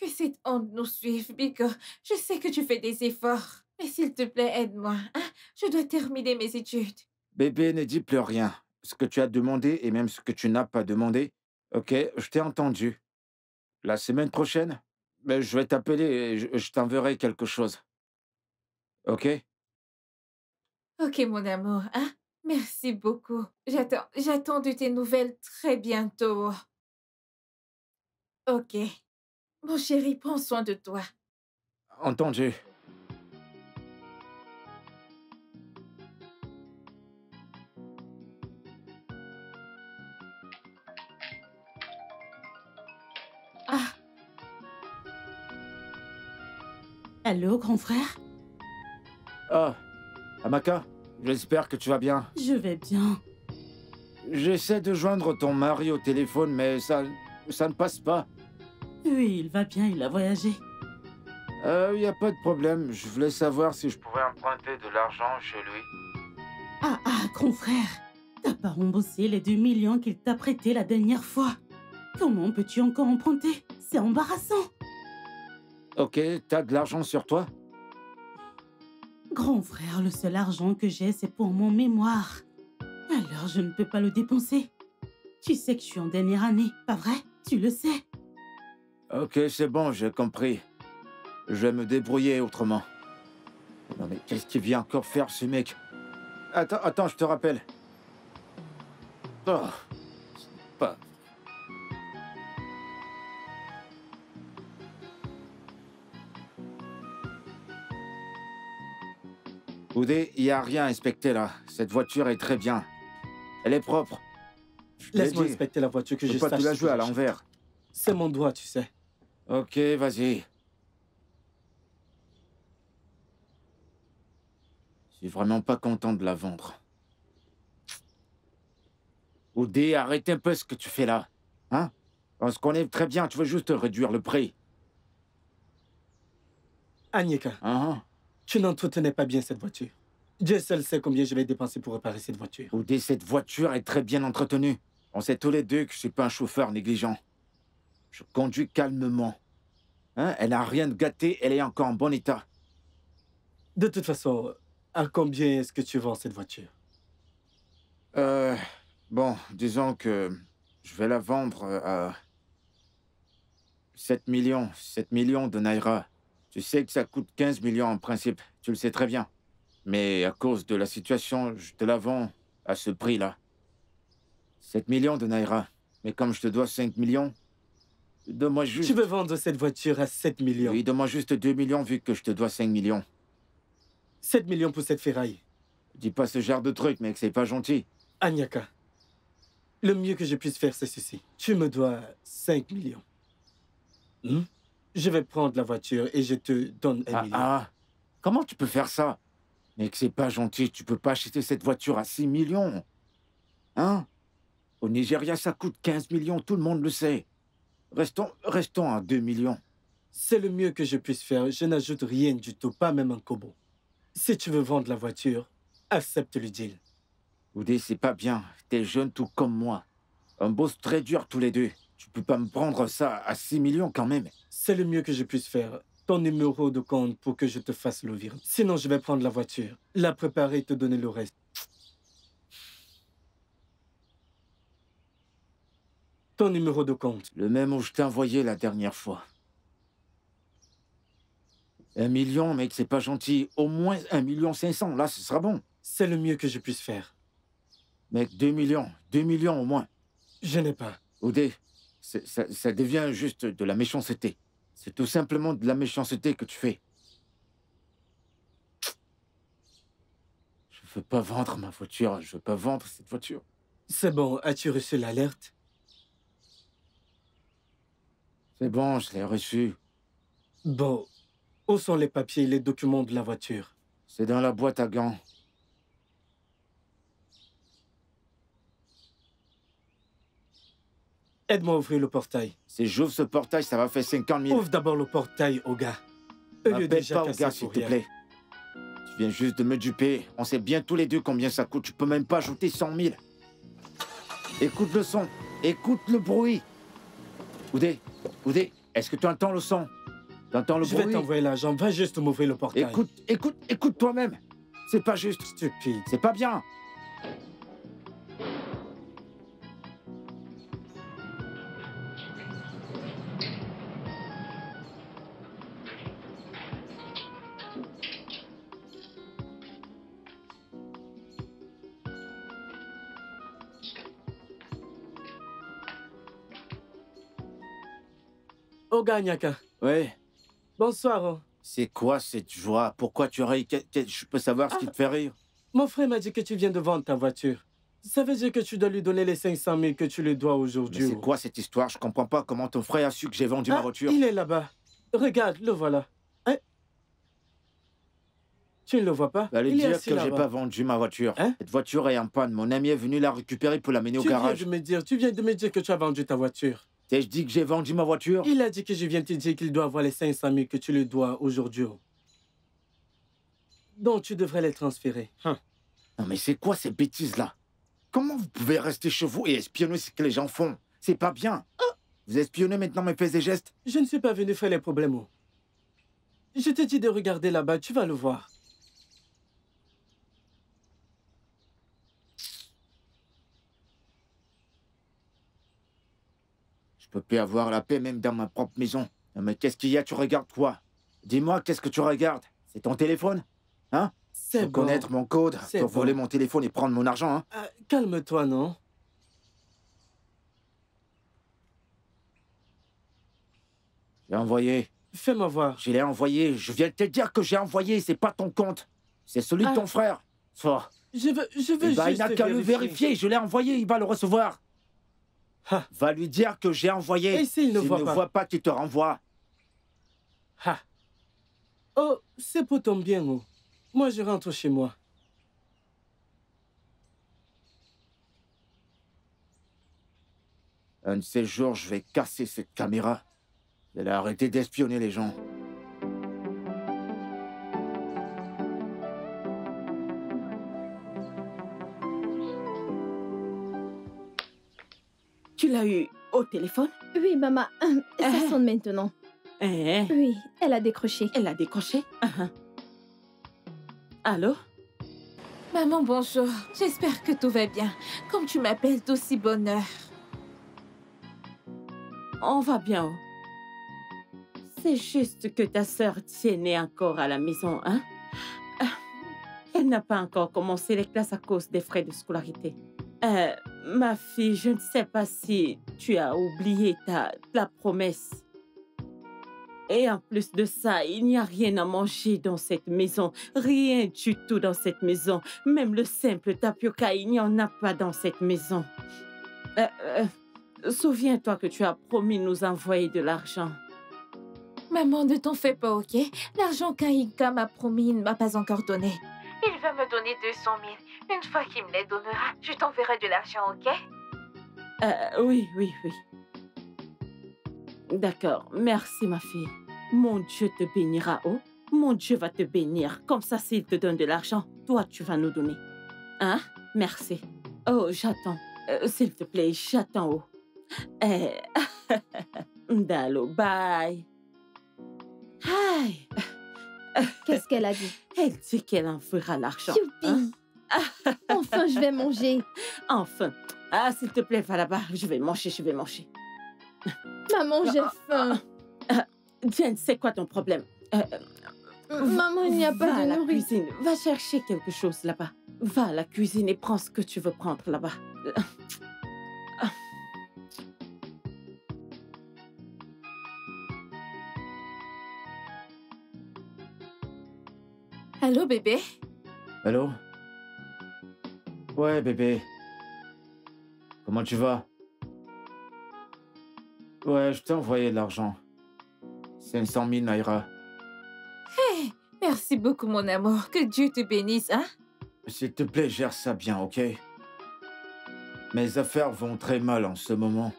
cette honte nous suive, Pico. Je sais que tu fais des efforts. Mais s'il te plaît, aide-moi, hein? Je dois terminer mes études. Bébé, ne dis plus rien. Ce que tu as demandé et même ce que tu n'as pas demandé, ok, je t'ai entendu. La semaine prochaine, mais je vais t'appeler et je t'enverrai quelque chose. Ok? Ok, mon amour, hein? Merci beaucoup. J'attends de tes nouvelles très bientôt. Ok. Mon chéri, prends soin de toi. Entendu. Allô, grand frère? Ah, Amaka, j'espère que tu vas bien. Je vais bien. J'essaie de joindre ton mari au téléphone, mais ça ne passe pas. Oui, il va bien, il a voyagé. Il n'y a pas de problème. Je voulais savoir si je pouvais emprunter de l'argent chez lui. Ah, grand frère, t'as pas remboursé les 2 millions qu'il t'a prêtés la dernière fois. Comment peux-tu encore emprunter? C'est embarrassant. Ok, t'as de l'argent sur toi? Grand frère, le seul argent que j'ai, c'est pour mon mémoire. Alors, je ne peux pas le dépenser. Tu sais que je suis en dernière année, pas vrai? Tu le sais. Ok, c'est bon, j'ai compris. Je vais me débrouiller autrement. Non mais qu'est-ce qu'il vient encore faire, ce mec? Attends, je te rappelle. Oh, c'est pas... Oudé, il n'y a rien à inspecter là. Cette voiture est très bien. Elle est propre. Laisse-moi inspecter la voiture que je sache. Pas te la jouer à l'envers. C'est mon doigt, tu sais. Ok, vas-y. Je suis vraiment pas content de la vendre. Oudé, arrête un peu ce que tu fais là. Hein? On se connaît très bien, tu veux juste réduire le prix. Anyeka, tu n'entretenais pas bien cette voiture. Dieu seul sait combien je vais dépenser pour réparer cette voiture. Oudé, cette voiture est très bien entretenue. On sait tous les deux que je suis pas un chauffeur négligent. Je conduis calmement. Hein? Elle n'a rien de gâté, elle est encore en bon état. De toute façon, à combien est-ce que tu vends cette voiture? Bon, disons que je vais la vendre à 7 millions. 7 millions de Naira. Tu sais que ça coûte 15 millions en principe, tu le sais très bien. Mais à cause de la situation, je te la vends à ce prix-là. 7 millions de Naira. Mais comme je te dois 5 millions, donne-moi juste... Tu veux vendre cette voiture à 7 millions? Oui, donne-moi juste 2 millions vu que je te dois 5 millions. 7 millions pour cette ferraille. Dis pas ce genre de truc, mec, c'est pas gentil. Anyaka, le mieux que je puisse faire, c'est ceci. Tu me dois 5 millions. Je vais prendre la voiture et je te donne 1 million. Comment tu peux faire ça? Mec, c'est pas gentil, tu peux pas acheter cette voiture à 6 millions. Hein? Au Nigeria, ça coûte 15 millions, tout le monde le sait. Restons à 2 millions. C'est le mieux que je puisse faire. Je n'ajoute rien du tout, pas même un kobo. Si tu veux vendre la voiture, accepte le deal. Oudé, c'est pas bien. T'es jeune tout comme moi. On bosse très dur tous les deux. Tu peux pas me prendre ça à 6 millions quand même. C'est le mieux que je puisse faire. Ton numéro de compte pour que je te fasse le virement. Sinon, je vais prendre la voiture, la préparer et te donner le reste. Ton numéro de compte. Le même où je t'ai envoyé la dernière fois. 1 million, mec, c'est pas gentil. Au moins 1,5 million, là, ce sera bon. C'est le mieux que je puisse faire. Mec, 2 millions. 2 millions au moins. Je n'ai pas. Oudé, ça devient juste de la méchanceté. C'est tout simplement de la méchanceté que tu fais. Je veux pas vendre ma voiture. Je veux pas vendre cette voiture. C'est bon. As-tu reçu l'alerte? C'est bon, je l'ai reçu. Bon. Où sont les papiers et les documents de la voiture? C'est dans la boîte à gants. Aide-moi à ouvrir le portail. Si j'ouvre ce portail, ça va faire 50 000. Ouvre d'abord le portail, Oga. M'appelle pas Oga, s'il te plaît. Tu viens juste de me duper. On sait bien tous les deux combien ça coûte. Tu peux même pas ajouter 100 000. Écoute le son. Écoute le bruit. Oudé, est-ce que tu entends le son? Tu entends le bruit? Je vais t'envoyer l'argent. Va juste m'ouvrir le portail. Écoute toi-même. C'est pas juste. Stupide. C'est pas bien. Oga Anyaka. Ouais. Bonsoir. C'est quoi cette joie? Pourquoi tu ris? Je peux savoir ce qui te fait rire? Mon frère m'a dit que tu viens de vendre ta voiture. Ça veut dire que tu dois lui donner les 500 000 que tu lui dois aujourd'hui. C'est quoi cette histoire? Je comprends pas comment ton frère a su que j'ai vendu ma voiture. Il est là-bas. Regarde, le voilà. Hein? Tu ne le vois pas? Va lui Il est dire assis que j'ai là-bas. pas vendu ma voiture. Hein? Cette voiture est en panne. Mon ami est venu la récupérer pour l'amener au garage. Tu viens de me dire que tu as vendu ta voiture. Et je dis que j'ai vendu ma voiture. Il a dit que je viens te dire qu'il doit avoir les 500 000 que tu lui dois aujourd'hui. Donc, tu devrais les transférer. Non, mais c'est quoi ces bêtises-là? Comment vous pouvez rester chez vous et espionner ce que les gens font? C'est pas bien. Vous espionnez maintenant mes faits et gestes? Je ne suis pas venu faire les problèmes. Je te dis de regarder là-bas, tu vas le voir. Je peux plus avoir la paix même dans ma propre maison. Non, mais qu'est-ce qu'il y a? Tu regardes quoi? Dis-moi, qu'est-ce que tu regardes? C'est ton téléphone? Hein? C'est Faut bon. connaître mon code C'est pour bon. voler mon téléphone et prendre mon argent, hein? Calme-toi, non? J'ai envoyé. Fais-moi voir. Je l'ai envoyé. Je viens de te dire que j'ai envoyé. C'est pas ton compte. C'est celui de ton frère. Soit. Je veux Eh ben, il juste n'a qu'à le vérifier. Je l'ai envoyé. Il va le recevoir. Va lui dire que j'ai envoyé. Et s'il ne voit pas? voit pas qu'il te renvoie. Oh, c'est pour ton bien, oh. Moi, je rentre chez moi. Un de ces jours, je vais casser cette caméra. Elle a arrêté d'espionner les gens. Tu l'as eu au téléphone? Oui, maman. Ça sonne maintenant. Oui, elle a décroché. Elle a décroché? Allô? Maman, bonjour. J'espère que tout va bien. Comme tu m'appelles d'aussi bonne heure. On va bien. Oh. C'est juste que ta sœur tienne encore à la maison, hein? Elle n'a pas encore commencé les classes à cause des frais de scolarité. Ma fille, je ne sais pas si tu as oublié ta promesse. Et en plus de ça, il n'y a rien à manger dans cette maison. Rien du tout dans cette maison. Même le simple tapioca, il n'y en a pas dans cette maison. Souviens-toi que tu as promis de nous envoyer de l'argent. Maman, ne t'en fais pas, ok? L'argent qu'Aïka m'a promis, il ne m'a pas encore donné. Il va me donner 200 000. Une fois qu'il me les donnera, je t'enverrai de l'argent, ok? Oui. D'accord, merci ma fille. Mon Dieu te bénira, oh. Mon Dieu va te bénir. Comme ça, s'il te donne de l'argent, toi, tu vas nous donner. Hein? Merci. Oh, j'attends. S'il te plaît, j'attends, oh. Dalo, bye. Hi. Qu'est-ce qu'elle a dit? Elle dit qu'elle enverra l'argent. Youpi! Enfin, je vais manger. Enfin. Ah, s'il te plaît, va là-bas. Je vais manger. Maman, j'ai faim. Diane, c'est quoi ton problème? Maman, il n'y a pas va de à la nourriture. cuisine. Va chercher quelque chose là-bas. Va à la cuisine et prends ce que tu veux prendre là-bas. Allô, bébé? Allô? Ouais, bébé. Comment tu vas? Ouais, je t'ai envoyé de l'argent. 500 000 naira. Hey, merci beaucoup, mon amour. Que Dieu te bénisse, hein? S'il te plaît, gère ça bien, ok? Mes affaires vont très mal en ce moment.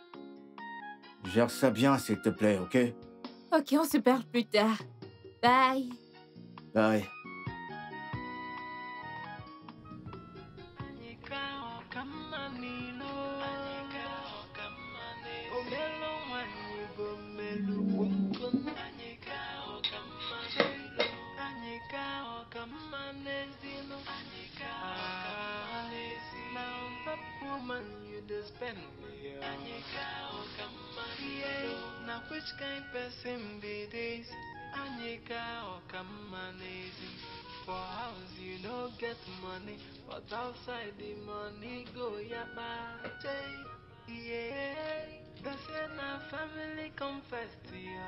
Gère ça bien, s'il te plaît, ok? Ok, on se parle plus tard. Bye. Bye. Now which kind person be this? Anika or Kamanezi? For house you don't get money, but outside the money go yaba. Yeah, they say na family confess to you,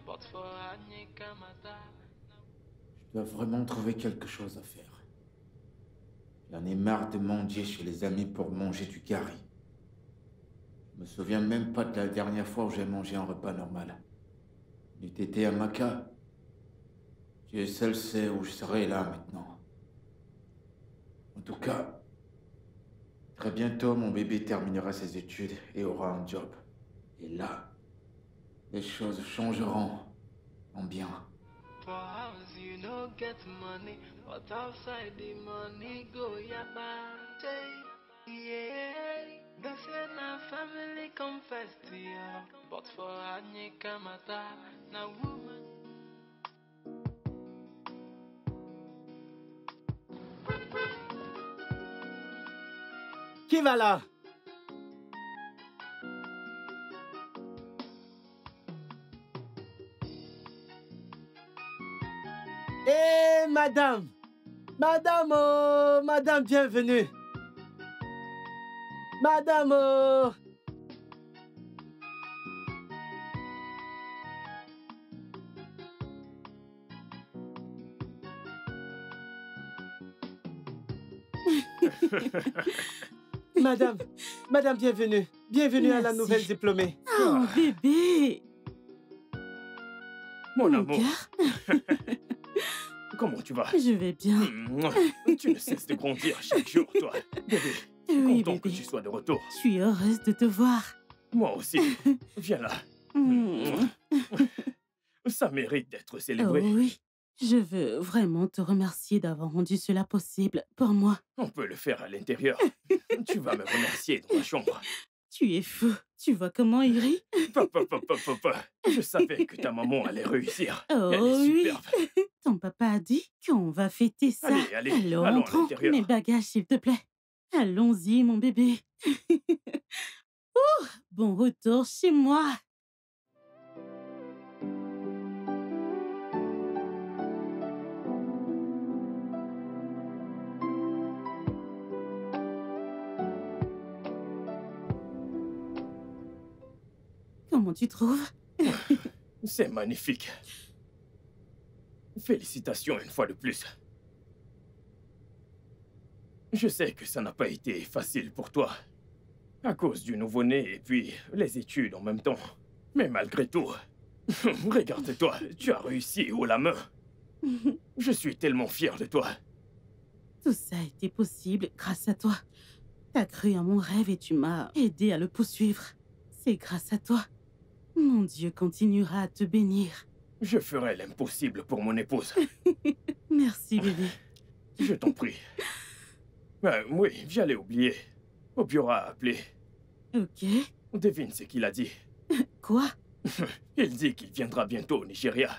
but for Anika Mata. Je dois vraiment trouver quelque chose à faire. J'en ai marre de mendier chez les amis pour manger du curry. Je me souviens même pas de la dernière fois où j'ai mangé un repas normal. N'eût été à Maca. Dieu seul sait où je serais là maintenant. tout cas, très bientôt, mon bébé terminera ses études et aura un job. Et là, les choses changeront en bien. For house you no get money, but outside the money go yaba. Yeah, they say na family confess to you, but for Anyika Mata, na woman. Qui va là? Eh, madame! Madame, oh! Madame, bienvenue! Madame, oh! Madame, madame, bienvenue. Bienvenue à la nouvelle diplômée. Oh, bébé! Mon amour. Comment tu vas? Je vais bien. Tu ne cesses de grandir chaque jour, toi. Bébé, oui, content bébé. que tu sois de retour. Je suis heureuse de te voir. Moi aussi. Viens là. Ça mérite d'être célébré. Oh oui. Je veux vraiment te remercier d'avoir rendu cela possible pour moi. On peut le faire à l'intérieur. Tu vas me remercier dans ma chambre. Tu es fou. Tu vois comment il rit? Papa. Je savais que ta maman allait réussir. Oh Elle est oui. superbe. Ton papa a dit qu'on va fêter ça. Allez, Alors, allons à entrons. l'intérieur. Mes bagages, s'il te plaît. Allons-y, mon bébé. Ouh, bon retour chez moi. Comment tu trouves? C'est magnifique. Félicitations une fois de plus. Je sais que ça n'a pas été facile pour toi, à cause du nouveau-né et puis les études en même temps. Mais malgré tout, regarde-toi, tu as réussi haut la main. Je suis tellement fier de toi. Tout ça a été possible grâce à toi. T'as cru à mon rêve et tu m'as aidé à le poursuivre. C'est grâce à toi. Mon Dieu continuera à te bénir. Je ferai l'impossible pour mon épouse. Merci, bébé. Je t'en prie. Oui, j'allais oublier. Obiora a appelé. Ok. Devine ce qu'il a dit. Quoi? Il dit qu'il viendra bientôt au Nigeria.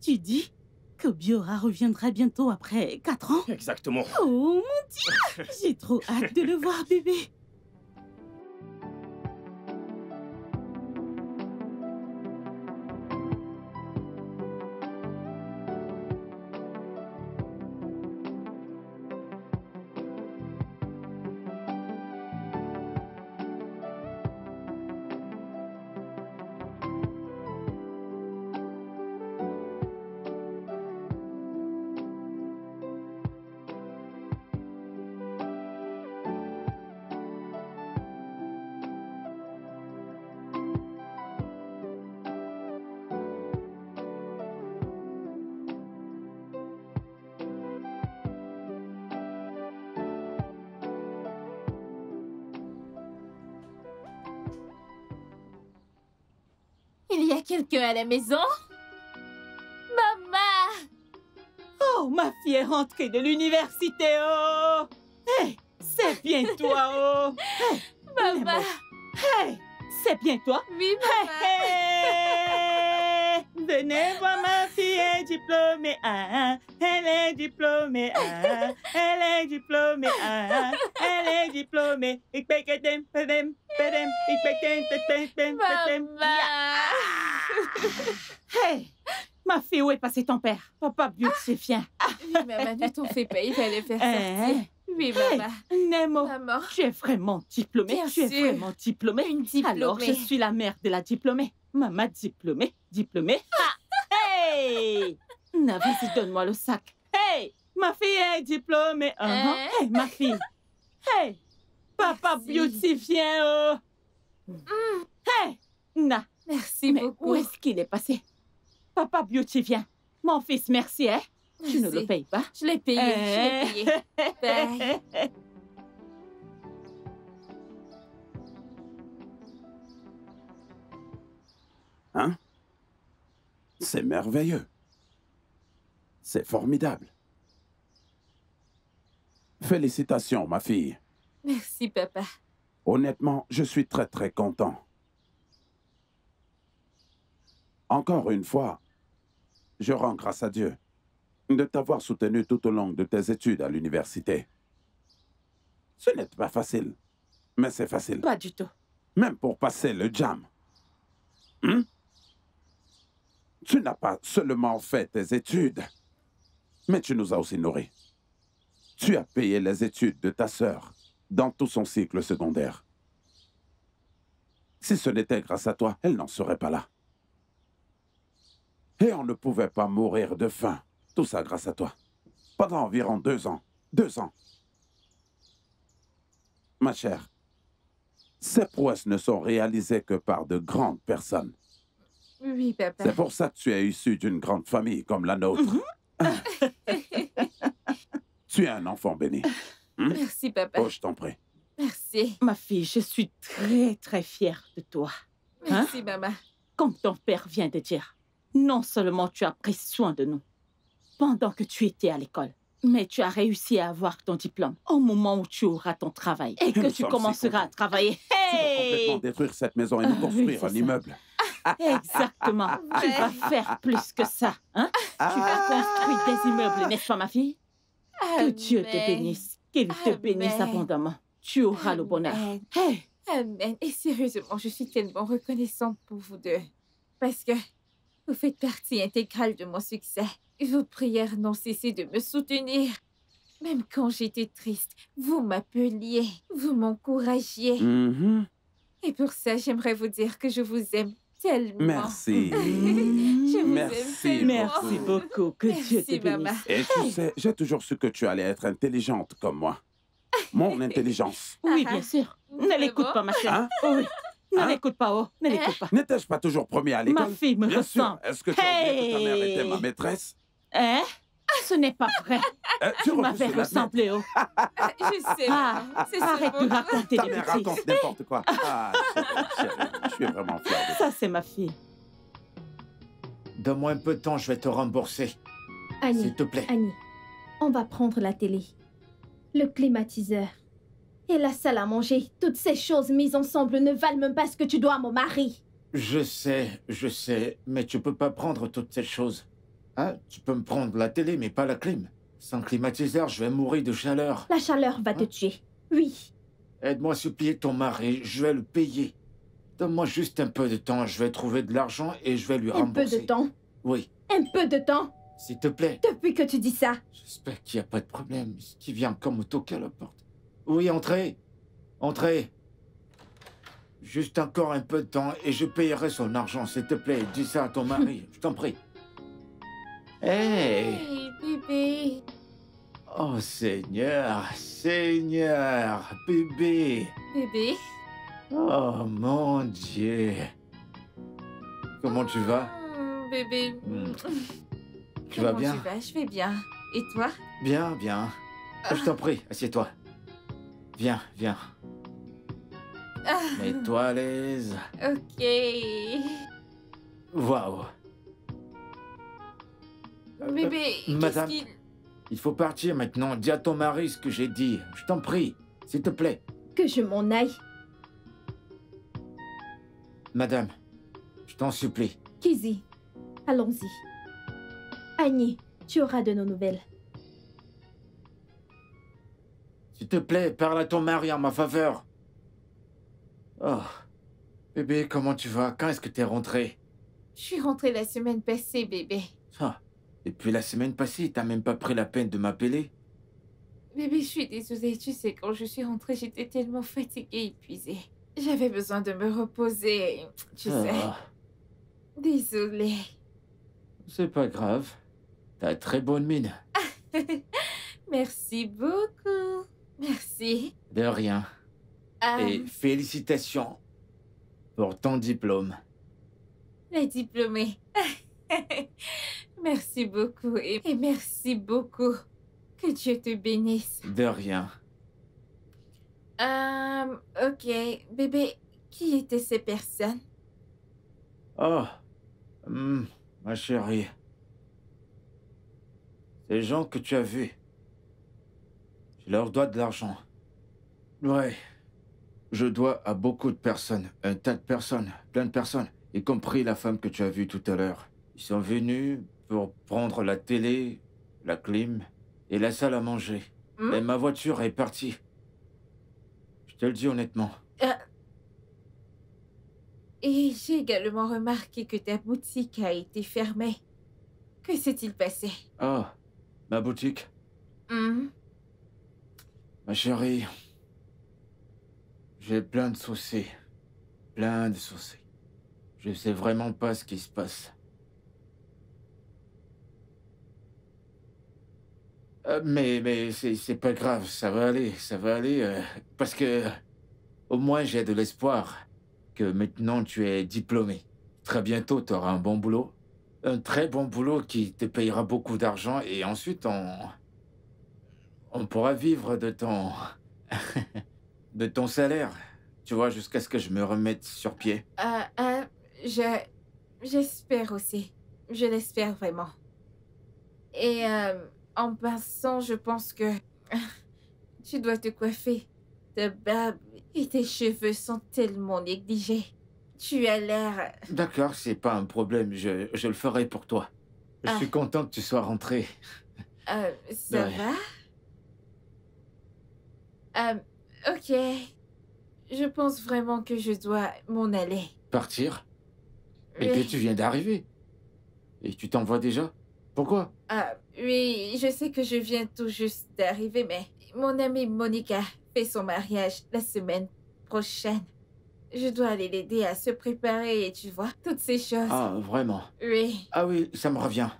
Tu dis qu'Obiora reviendra bientôt après 4 ans? Exactement. Oh mon Dieu! J'ai trop hâte de le voir, bébé. Il y a quelqu'un à la maison? Maman! Oh, ma fille est rentrée de l'université, oh! Hey, c'est bien toi, oh! Hey, Maman! Hey, c'est bien toi? Oui, maman! Hey, venez voir ma fille est diplômée, ah, elle est diplômée, ah, elle est diplômée, ah, elle est diplômée. Hey, ma fille, où est passé ton père? Papa beautifien. Oui, maman, ne t'en fais pas, il va les faire sortir. Oui, maman. Nemo, Maman. tu es vraiment diplômée? Bien tu es sûr. vraiment diplômée? Une diplômée. Alors, je suis la mère de la diplômée. Maman diplômée, diplômée. Ah, hey! Na, vas-y, donne-moi le sac. Hey! Ma fille est diplômée. Hey, ma fille. Hey! Papa beautifien, oh! Hey! Na. Merci Mais beaucoup. où est-ce qu'il est passé? Papa beautifien. Mon fils, merci, hein? Tu ne le payes pas? Je l'ai payé, je l'ai payé. Bye. Hein? C'est merveilleux. C'est formidable. Félicitations, ma fille. Merci, papa. Honnêtement, je suis très, très content. Encore une fois, je rends grâce à Dieu de t'avoir soutenu tout au long de tes études à l'université. Ce n'est pas facile, mais c'est facile. Pas du tout. Même pour passer le jam. Tu n'as pas seulement fait tes études, mais tu nous as aussi nourris. Tu as payé les études de ta sœur dans tout son cycle secondaire. Si ce n'était grâce à toi, elle n'en serait pas là. Et on ne pouvait pas mourir de faim. Tout ça grâce à toi. Pendant environ 2 ans. 2 ans. Ma chère, ces prouesses ne sont réalisées que par de grandes personnes. Oui, papa. C'est pour ça que tu es issu d'une grande famille comme la nôtre. Tu es un enfant béni. Merci, papa. Oh, je t'en prie. Merci. Ma fille, je suis très, très fière de toi. Merci, maman. Comme ton père vient de dire, non seulement tu as pris soin de nous pendant que tu étais à l'école, mais tu as réussi à avoir ton diplôme au moment où tu auras ton travail et que tu commenceras à travailler. Tu vas complètement détruire cette maison et nous construire un immeuble. Exactement. Tu vas faire plus que ça. Hein? Tu vas construire des immeubles, n'est-ce pas, ma fille? Que Dieu te bénisse. Qu'il te bénisse abondamment. Tu auras le bonheur. Hey. Amen. Et sérieusement, je suis tellement reconnaissante pour vous deux. Parce que vous faites partie intégrale de mon succès. Vos prières n'ont cessé de me soutenir. Même quand j'étais triste, vous m'appeliez, vous m'encouragiez. Et pour ça, j'aimerais vous dire que je vous aime tellement. Merci. Je vous aime tellement. Merci beaucoup. Que Dieu te bénisse. Et tu sais, j'ai toujours su que tu allais être intelligente comme moi. Mon intelligence. Oui, bien sûr. Ne l'écoute pas, ma chère. Hein? Oh, oui. Ne l'écoute pas, oh. Ne l'écoute pas. N'étais-je pas toujours premier à l'école? Ma fille me bien ressemble. Sûr. Est-ce que tu as oublié que ta mère était ma maîtresse? Hein? Ce n'est pas vrai. Tu m'avais ressemblé, oh. Je sais. Arrête de raconter ta des mère bêtises. raconte n'importe quoi. Ah, chérie, je suis vraiment fier de toi. Ça, c'est ma fille. Donne-moi un peu de temps, je vais te rembourser. Annie, s'il te plaît. Annie, on va prendre la télé, le climatiseur et la salle à manger. Toutes ces choses mises ensemble ne valent même pas ce que tu dois à mon mari. Je sais, mais tu peux pas prendre toutes ces choses. Hein? Tu peux me prendre la télé, mais pas la clim. Sans climatiseur, je vais mourir de chaleur. La chaleur va te tuer, oui. Aide-moi à supplier ton mari, je vais le payer. Donne-moi juste un peu de temps, je vais trouver de l'argent et je vais lui rembourser. Un peu de temps? Oui. Un peu de temps? S'il te plaît. Depuis que tu dis ça. J'espère qu'il n'y a pas de problème. Ce qui vient comme au toquer à la porte. Oui, entrez. Entrez. Juste encore un peu de temps et je payerai son argent, s'il te plaît. Dis ça à ton mari, je t'en prie. Hey! Hey, bébé. Oh, Seigneur, Seigneur, bébé. Bébé. Oh, mon Dieu. Comment tu vas? Bébé. Tu vas bien? Comment tu vas? Je vais bien. Et toi? Bien, bien. Je t'en prie, assieds-toi. Viens, viens. Mets-toi à l'aise. Ok. Waouh. Bébé, madame, qu'est-ce qu'il... il faut partir maintenant. Dis à ton mari ce que j'ai dit. Je t'en prie, s'il te plaît. Que je m'en aille. Madame, je t'en supplie. Kizzy, allons-y. Annie, tu auras de nos nouvelles. S'il te plaît, parle à ton mari en ma faveur. Oh. Bébé, comment tu vas? Quand est-ce que t'es rentrée? Je suis rentrée la semaine passée, bébé. Ah. Depuis la semaine passée, t'as même pas pris la peine de m'appeler? Bébé, je suis désolée. Tu sais, quand je suis rentrée, j'étais tellement fatiguée et épuisée. J'avais besoin de me reposer, tu sais. Désolée. C'est pas grave. T'as très bonne mine. Merci beaucoup. Merci. De rien. Et félicitations pour ton diplôme. Les diplômés. Merci beaucoup et merci beaucoup. Que Dieu te bénisse. De rien. Ok, bébé, qui étaient ces personnes? Oh, ma chérie. Ces gens que tu as vus. Je leur dois de l'argent. Ouais. Je dois à beaucoup de personnes. Un tas de personnes. Plein de personnes. Y compris la femme que tu as vue tout à l'heure. Ils sont venus pour prendre la télé, la clim et la salle à manger. Et ma voiture est partie. Je te le dis honnêtement. Et j'ai également remarqué que ta boutique a été fermée. Que s'est-il passé? Oh, ma boutique. Ma chérie, j'ai plein de soucis. Plein de soucis. Je sais vraiment pas ce qui se passe. Mais c'est pas grave, ça va aller, parce que au moins j'ai de l'espoir que maintenant tu es diplômé. Très bientôt, tu auras un bon boulot. Un très bon boulot qui te payera beaucoup d'argent et ensuite on pourra vivre de ton... de ton salaire, tu vois, jusqu'à ce que je me remette sur pied. J'espère aussi. Je l'espère vraiment. Et en passant, je pense que tu dois te coiffer. Ta barbe et tes cheveux sont tellement négligés. Tu as l'air... D'accord, c'est pas un problème. Je le ferai pour toi. Je suis content que tu sois rentré. Ça va? Ok. Je pense vraiment que je dois m'en aller. Partir? Mais que tu viens d'arriver. Et tu t'en vas déjà? Pourquoi? Oui, je sais que je viens tout juste d'arriver, mais mon amie Monica fait son mariage la semaine prochaine. Je dois aller l'aider à se préparer et tu vois, toutes ces choses. Ah, vraiment? Oui. Ah oui, ça me revient.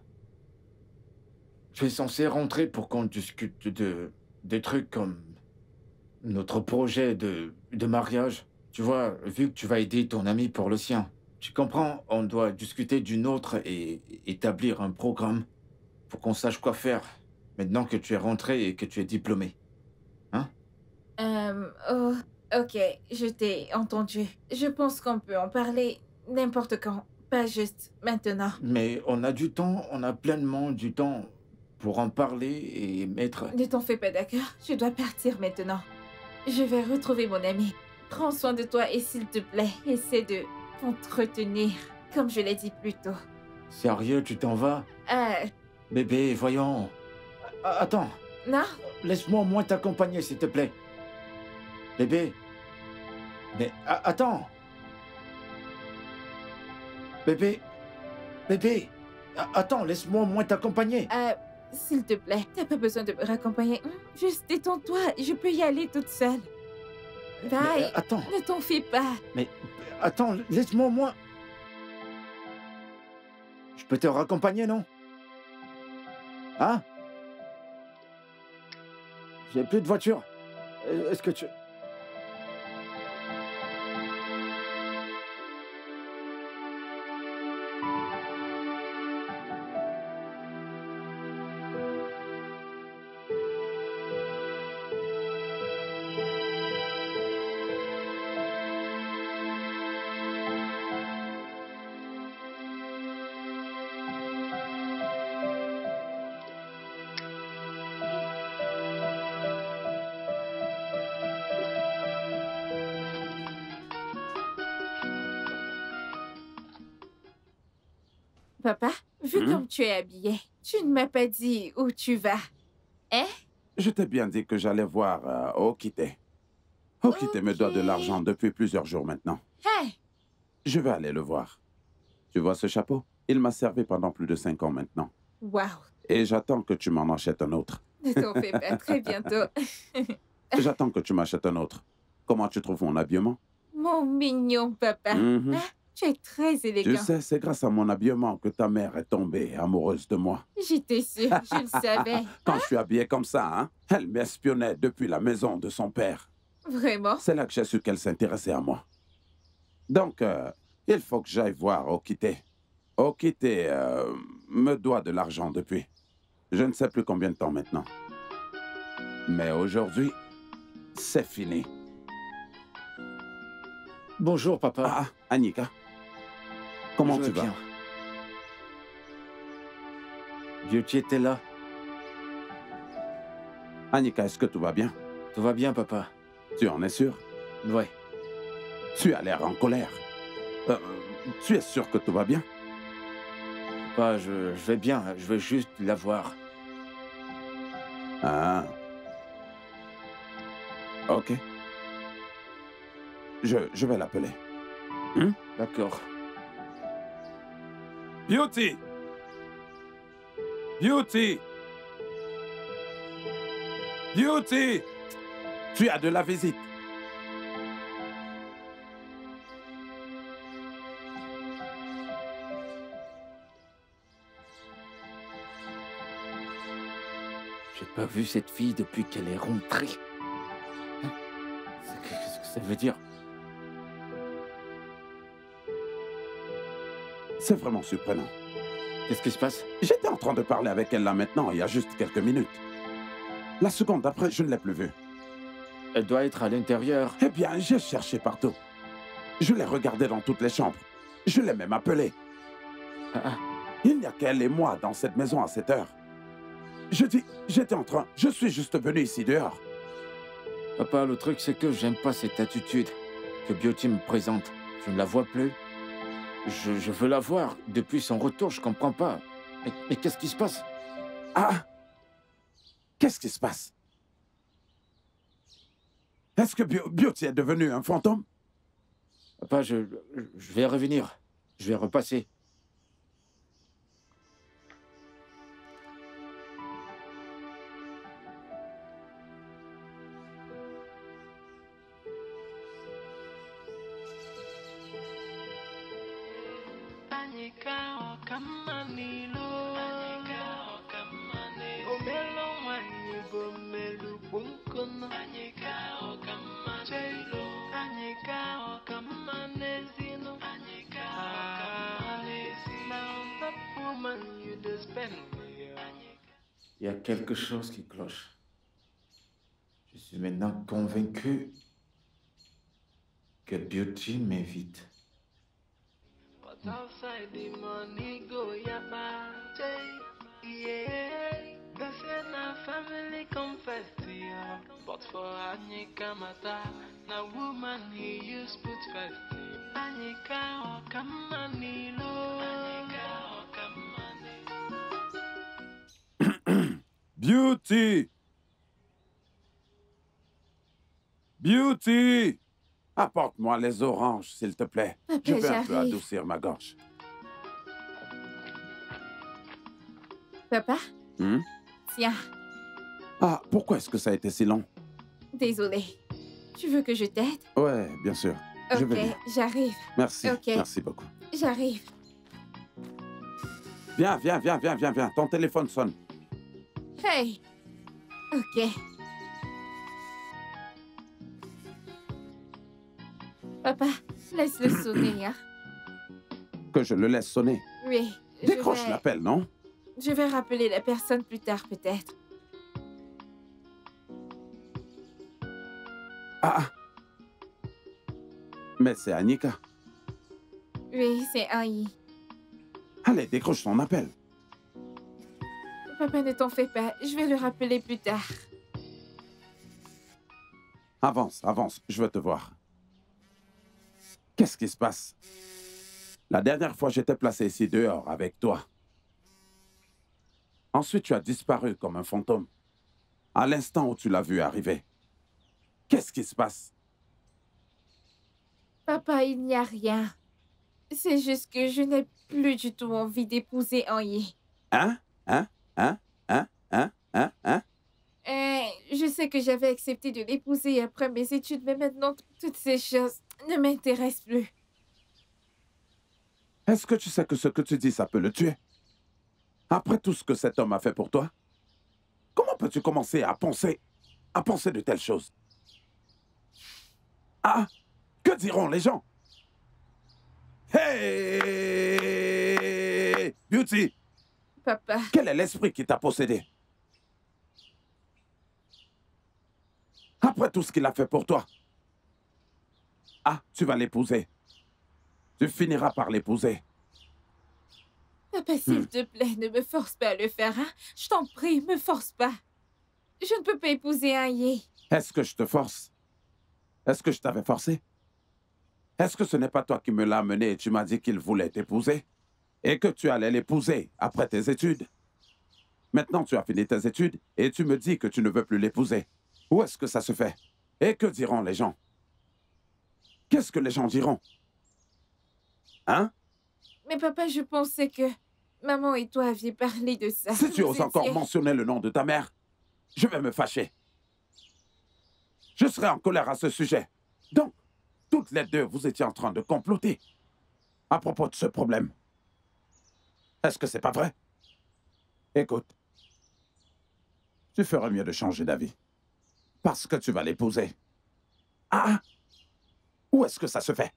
Tu es censé rentrer pour qu'on discute des trucs comme notre projet de mariage. Tu vois, vu que tu vas aider ton ami pour le sien. Tu comprends? On doit discuter d'une autre et établir un programme pour qu'on sache quoi faire maintenant que tu es rentré et que tu es diplômé. Hein? Oh, ok, je t'ai entendu. Je pense qu'on peut en parler n'importe quand, pas juste maintenant. Mais on a du temps, on a pleinement du temps pour en parler et mettre... Ne t'en fais pas, d'accord? Je dois partir maintenant. Je vais retrouver mon ami. Prends soin de toi et s'il te plaît, essaie de t'entretenir, comme je l'ai dit plus tôt. Sérieux, tu t'en vas? Bébé, voyons. Attends. Non? Laisse-moi au moins t'accompagner, s'il te plaît. Bébé. Mais attends. Bébé. Bébé. Attends, laisse-moi au moins t'accompagner. S'il te plaît, t'as pas besoin de me raccompagner. Juste détends-toi, je peux y aller toute seule. Bye. Attends. Ne t'en fais pas. Mais attends, laisse-moi au moins... Je peux te raccompagner, non? Hein? J'ai plus de voiture. Est-ce que tu... Papa, vu comme tu es habillé, tu ne m'as pas dit où tu vas. Hein? Je t'ai bien dit que j'allais voir Okite. Okite me doit de l'argent depuis plusieurs jours maintenant. Hey! Je vais aller le voir. Tu vois ce chapeau? Il m'a servi pendant plus de 5 ans maintenant. Wow! Et j'attends que tu m'en achètes un autre. Ne t'en fais pas, très bientôt. J'attends que tu m'achètes un autre. Comment tu trouves mon habillement? Mon mignon papa. Hein? Tu es très élégant. Tu sais, c'est grâce à mon habillement que ta mère est tombée amoureuse de moi. J'étais sûre, je le savais. Quand je suis habillé comme ça, hein, elle m'espionnait depuis la maison de son père. Vraiment? C'est là que j'ai su qu'elle s'intéressait à moi. Donc, il faut que j'aille voir Okite. Okite me doit de l'argent depuis. Je ne sais plus combien de temps maintenant. Mais aujourd'hui, c'est fini. Bonjour, papa. Ah, Annika. Comment tu vas? Bien. Beauty était là. Annika, est-ce que tout va bien? Tout va bien, papa. Tu en es sûr? Ouais. Tu as l'air en colère. Tu es sûr que tout va bien? Papa, je vais bien. Je veux juste la voir. Ah. Ok. Je vais l'appeler. D'accord. Beauty! Beauty! Beauty! Tu as de la visite. J'ai pas vu cette fille depuis qu'elle est rentrée. Qu'est-ce que ça veut dire? C'est vraiment surprenant. Qu'est-ce qui se passe? J'étais en train de parler avec elle là maintenant, il y a juste quelques minutes. La seconde d'après, je ne l'ai plus vue. Elle doit être à l'intérieur. Eh bien, j'ai cherché partout. Je l'ai regardée dans toutes les chambres. Je l'ai même appelée. Il n'y a qu'elle et moi dans cette maison à cette heure. Je suis juste venu ici dehors. Papa, le truc, c'est que j'aime pas cette attitude que Beauty me présente. Je ne la vois plus. Je veux la voir. Depuis son retour, je comprends pas. Mais qu'est-ce qui se passe? Ah! Qu'est-ce qui se passe? Est-ce que Beauty est devenu un fantôme? Papa, je vais revenir. Je vais repasser. Il y a quelque chose qui cloche. Je suis maintenant convaincu que Beauty m'évite. Outside the money go yapa, yeah. They say na family confess to ya, but for Anyika Mata, na woman he used put first. Anyika Okamani lo, Anyika Okamani. Beauty! Beauty! Apporte-moi les oranges, s'il te plaît. Papa, je vais un peu j'arrive. adoucir ma gorge. Papa, tiens. Ah, pourquoi est-ce que ça a été si long? Désolée. Tu veux que je t'aide? Ouais, bien sûr. Je vais bien. Ok, j'arrive. Merci, Ok. merci beaucoup. J'arrive. Viens. Ton téléphone sonne. Hey. Ok. Papa, laisse-le sonner, hein? Que je le laisse sonner. Oui. Décroche l'appel, non? Je vais rappeler la personne plus tard, peut-être. Ah! Mais c'est Annika. Oui, c'est Annie. Allez, décroche son appel. Papa, ne t'en fais pas. Je vais le rappeler plus tard. Avance, je veux te voir. Qu'est-ce qui se passe? La dernière fois, j'étais placé ici dehors avec toi. Ensuite, tu as disparu comme un fantôme. À l'instant où tu l'as vu arriver. Qu'est-ce qui se passe? Papa, il n'y a rien. C'est juste que je n'ai plus du tout envie d'épouser Annie. Je sais que j'avais accepté de l'épouser après mes études, mais maintenant, toutes ces choses ne m'intéressent plus. Est-ce que tu sais que ce que tu dis, ça peut le tuer? Après tout ce que cet homme a fait pour toi? Comment peux-tu commencer à penser de telles choses? Ah! Que diront les gens? Hey! Beauty! Papa. Quel est l'esprit qui t'a possédé? Après tout ce qu'il a fait pour toi. Ah, tu vas l'épouser. Tu finiras par l'épouser. Papa, s'il te plaît, ne me force pas à le faire, hein? Je t'en prie, me force pas. Je ne peux pas épouser Aïe. Est-ce que je te force? Est-ce que je t'avais forcé? Est-ce que ce n'est pas toi qui me l'as amené et tu m'as dit qu'il voulait t'épouser? Et que tu allais l'épouser après tes études? Maintenant, tu as fini tes études et tu me dis que tu ne veux plus l'épouser. Où est-ce que ça se fait? Et que diront les gens? Qu'est-ce que les gens diront? Hein? Mais papa, je pensais que maman et toi aviez parlé de ça. Si tu oses encore mentionner le nom de ta mère, je vais me fâcher. Je serai en colère à ce sujet. Donc, toutes les deux, vous étiez en train de comploter à propos de ce problème. Est-ce que c'est pas vrai? Écoute, tu ferais mieux de changer d'avis. Parce que tu vas l'épouser. Ah! Où est-ce que ça se fait?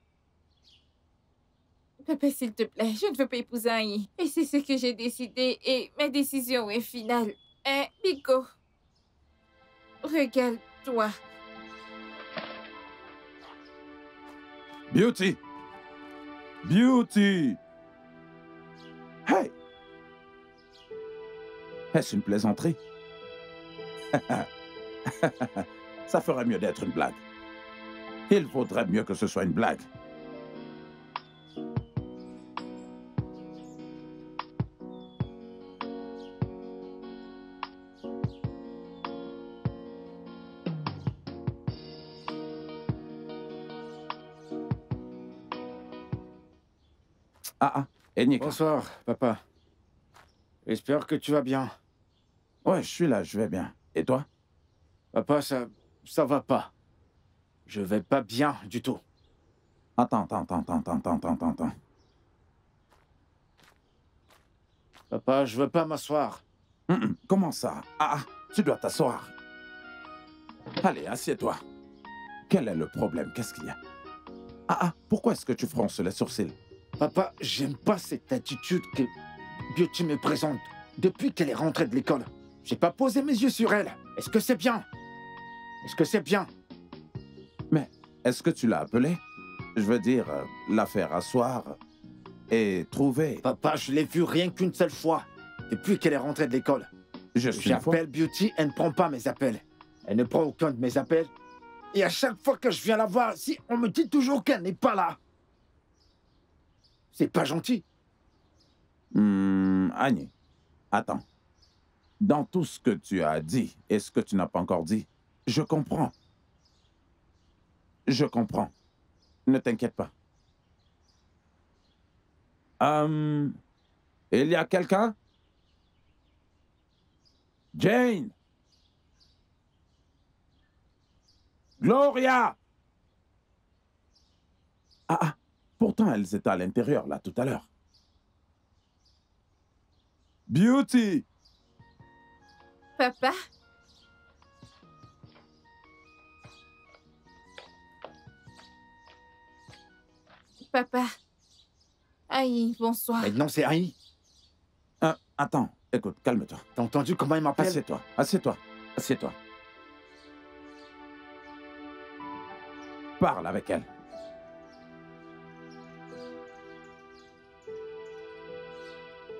Papa, s'il te plaît, je ne veux pas épouser Aïe. Et c'est ce que j'ai décidé et ma décision est finale. Hein, Biko? Regarde-toi. Beauty! Beauty! Hey! Est-ce une plaisanterie? Ça ferait mieux d'être une blague. Il vaudrait mieux que ce soit une blague. Enyika. Bonsoir, papa. J'espère que tu vas bien. Ouais, je suis là, je vais bien. Et toi? Papa, ça va pas. Je vais pas bien du tout. Attends. Papa, je veux pas m'asseoir. Comment ça? Tu dois t'asseoir. Allez, assieds-toi. Quel est le problème? Qu'est-ce qu'il y a? Pourquoi est-ce que tu fronces les sourcils? Papa, j'aime pas cette attitude que Beauty me présente depuis qu'elle est rentrée de l'école. J'ai pas posé mes yeux sur elle. Est-ce que c'est bien? Est-ce que c'est bien? Mais est-ce que tu l'as appelée? Je veux dire, la faire asseoir et trouver... Papa, je l'ai vue rien qu'une seule fois depuis qu'elle est rentrée de l'école. J'appelle Beauty, elle ne prend pas mes appels. Elle ne prend aucun de mes appels. Et à chaque fois que je viens la voir, on me dit toujours qu'elle n'est pas là. C'est pas gentil. Annie, attends. Dans tout ce que tu as dit et ce que tu n'as pas encore dit, je comprends. Je comprends. Ne t'inquiète pas. Il y a quelqu'un? Jane? Gloria? Pourtant, elles étaient à l'intérieur, là, tout à l'heure. Beauty! Papa? Papa? Aïe, bonsoir. Maintenant, c'est Aïe. Attends, écoute, calme-toi. T'as entendu comment il m'appelle? Assieds-toi, assieds-toi, assieds-toi. Parle avec elle.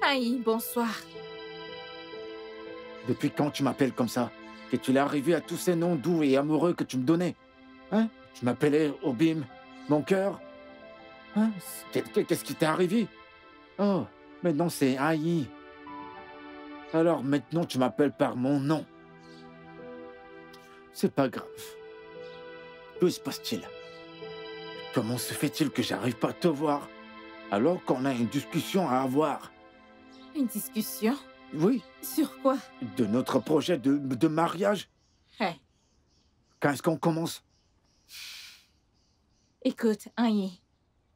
Aïe, bonsoir. Depuis quand tu m'appelles comme ça? Que tu l'es arrivé à tous ces noms doux et amoureux que tu me donnais? Hein? Tu m'appelais Obim, mon cœur? Hein? Qu'est-ce qui t'est arrivé? Oh, maintenant c'est Aïe. Alors maintenant tu m'appelles par mon nom. C'est pas grave. Que se passe-t-il? Comment se fait-il que j'arrive pas à te voir alors qu'on a une discussion à avoir? Une discussion? Oui. Sur quoi? De notre projet de mariage. Hey. Quand est-ce qu'on commence? Écoute, Aïe,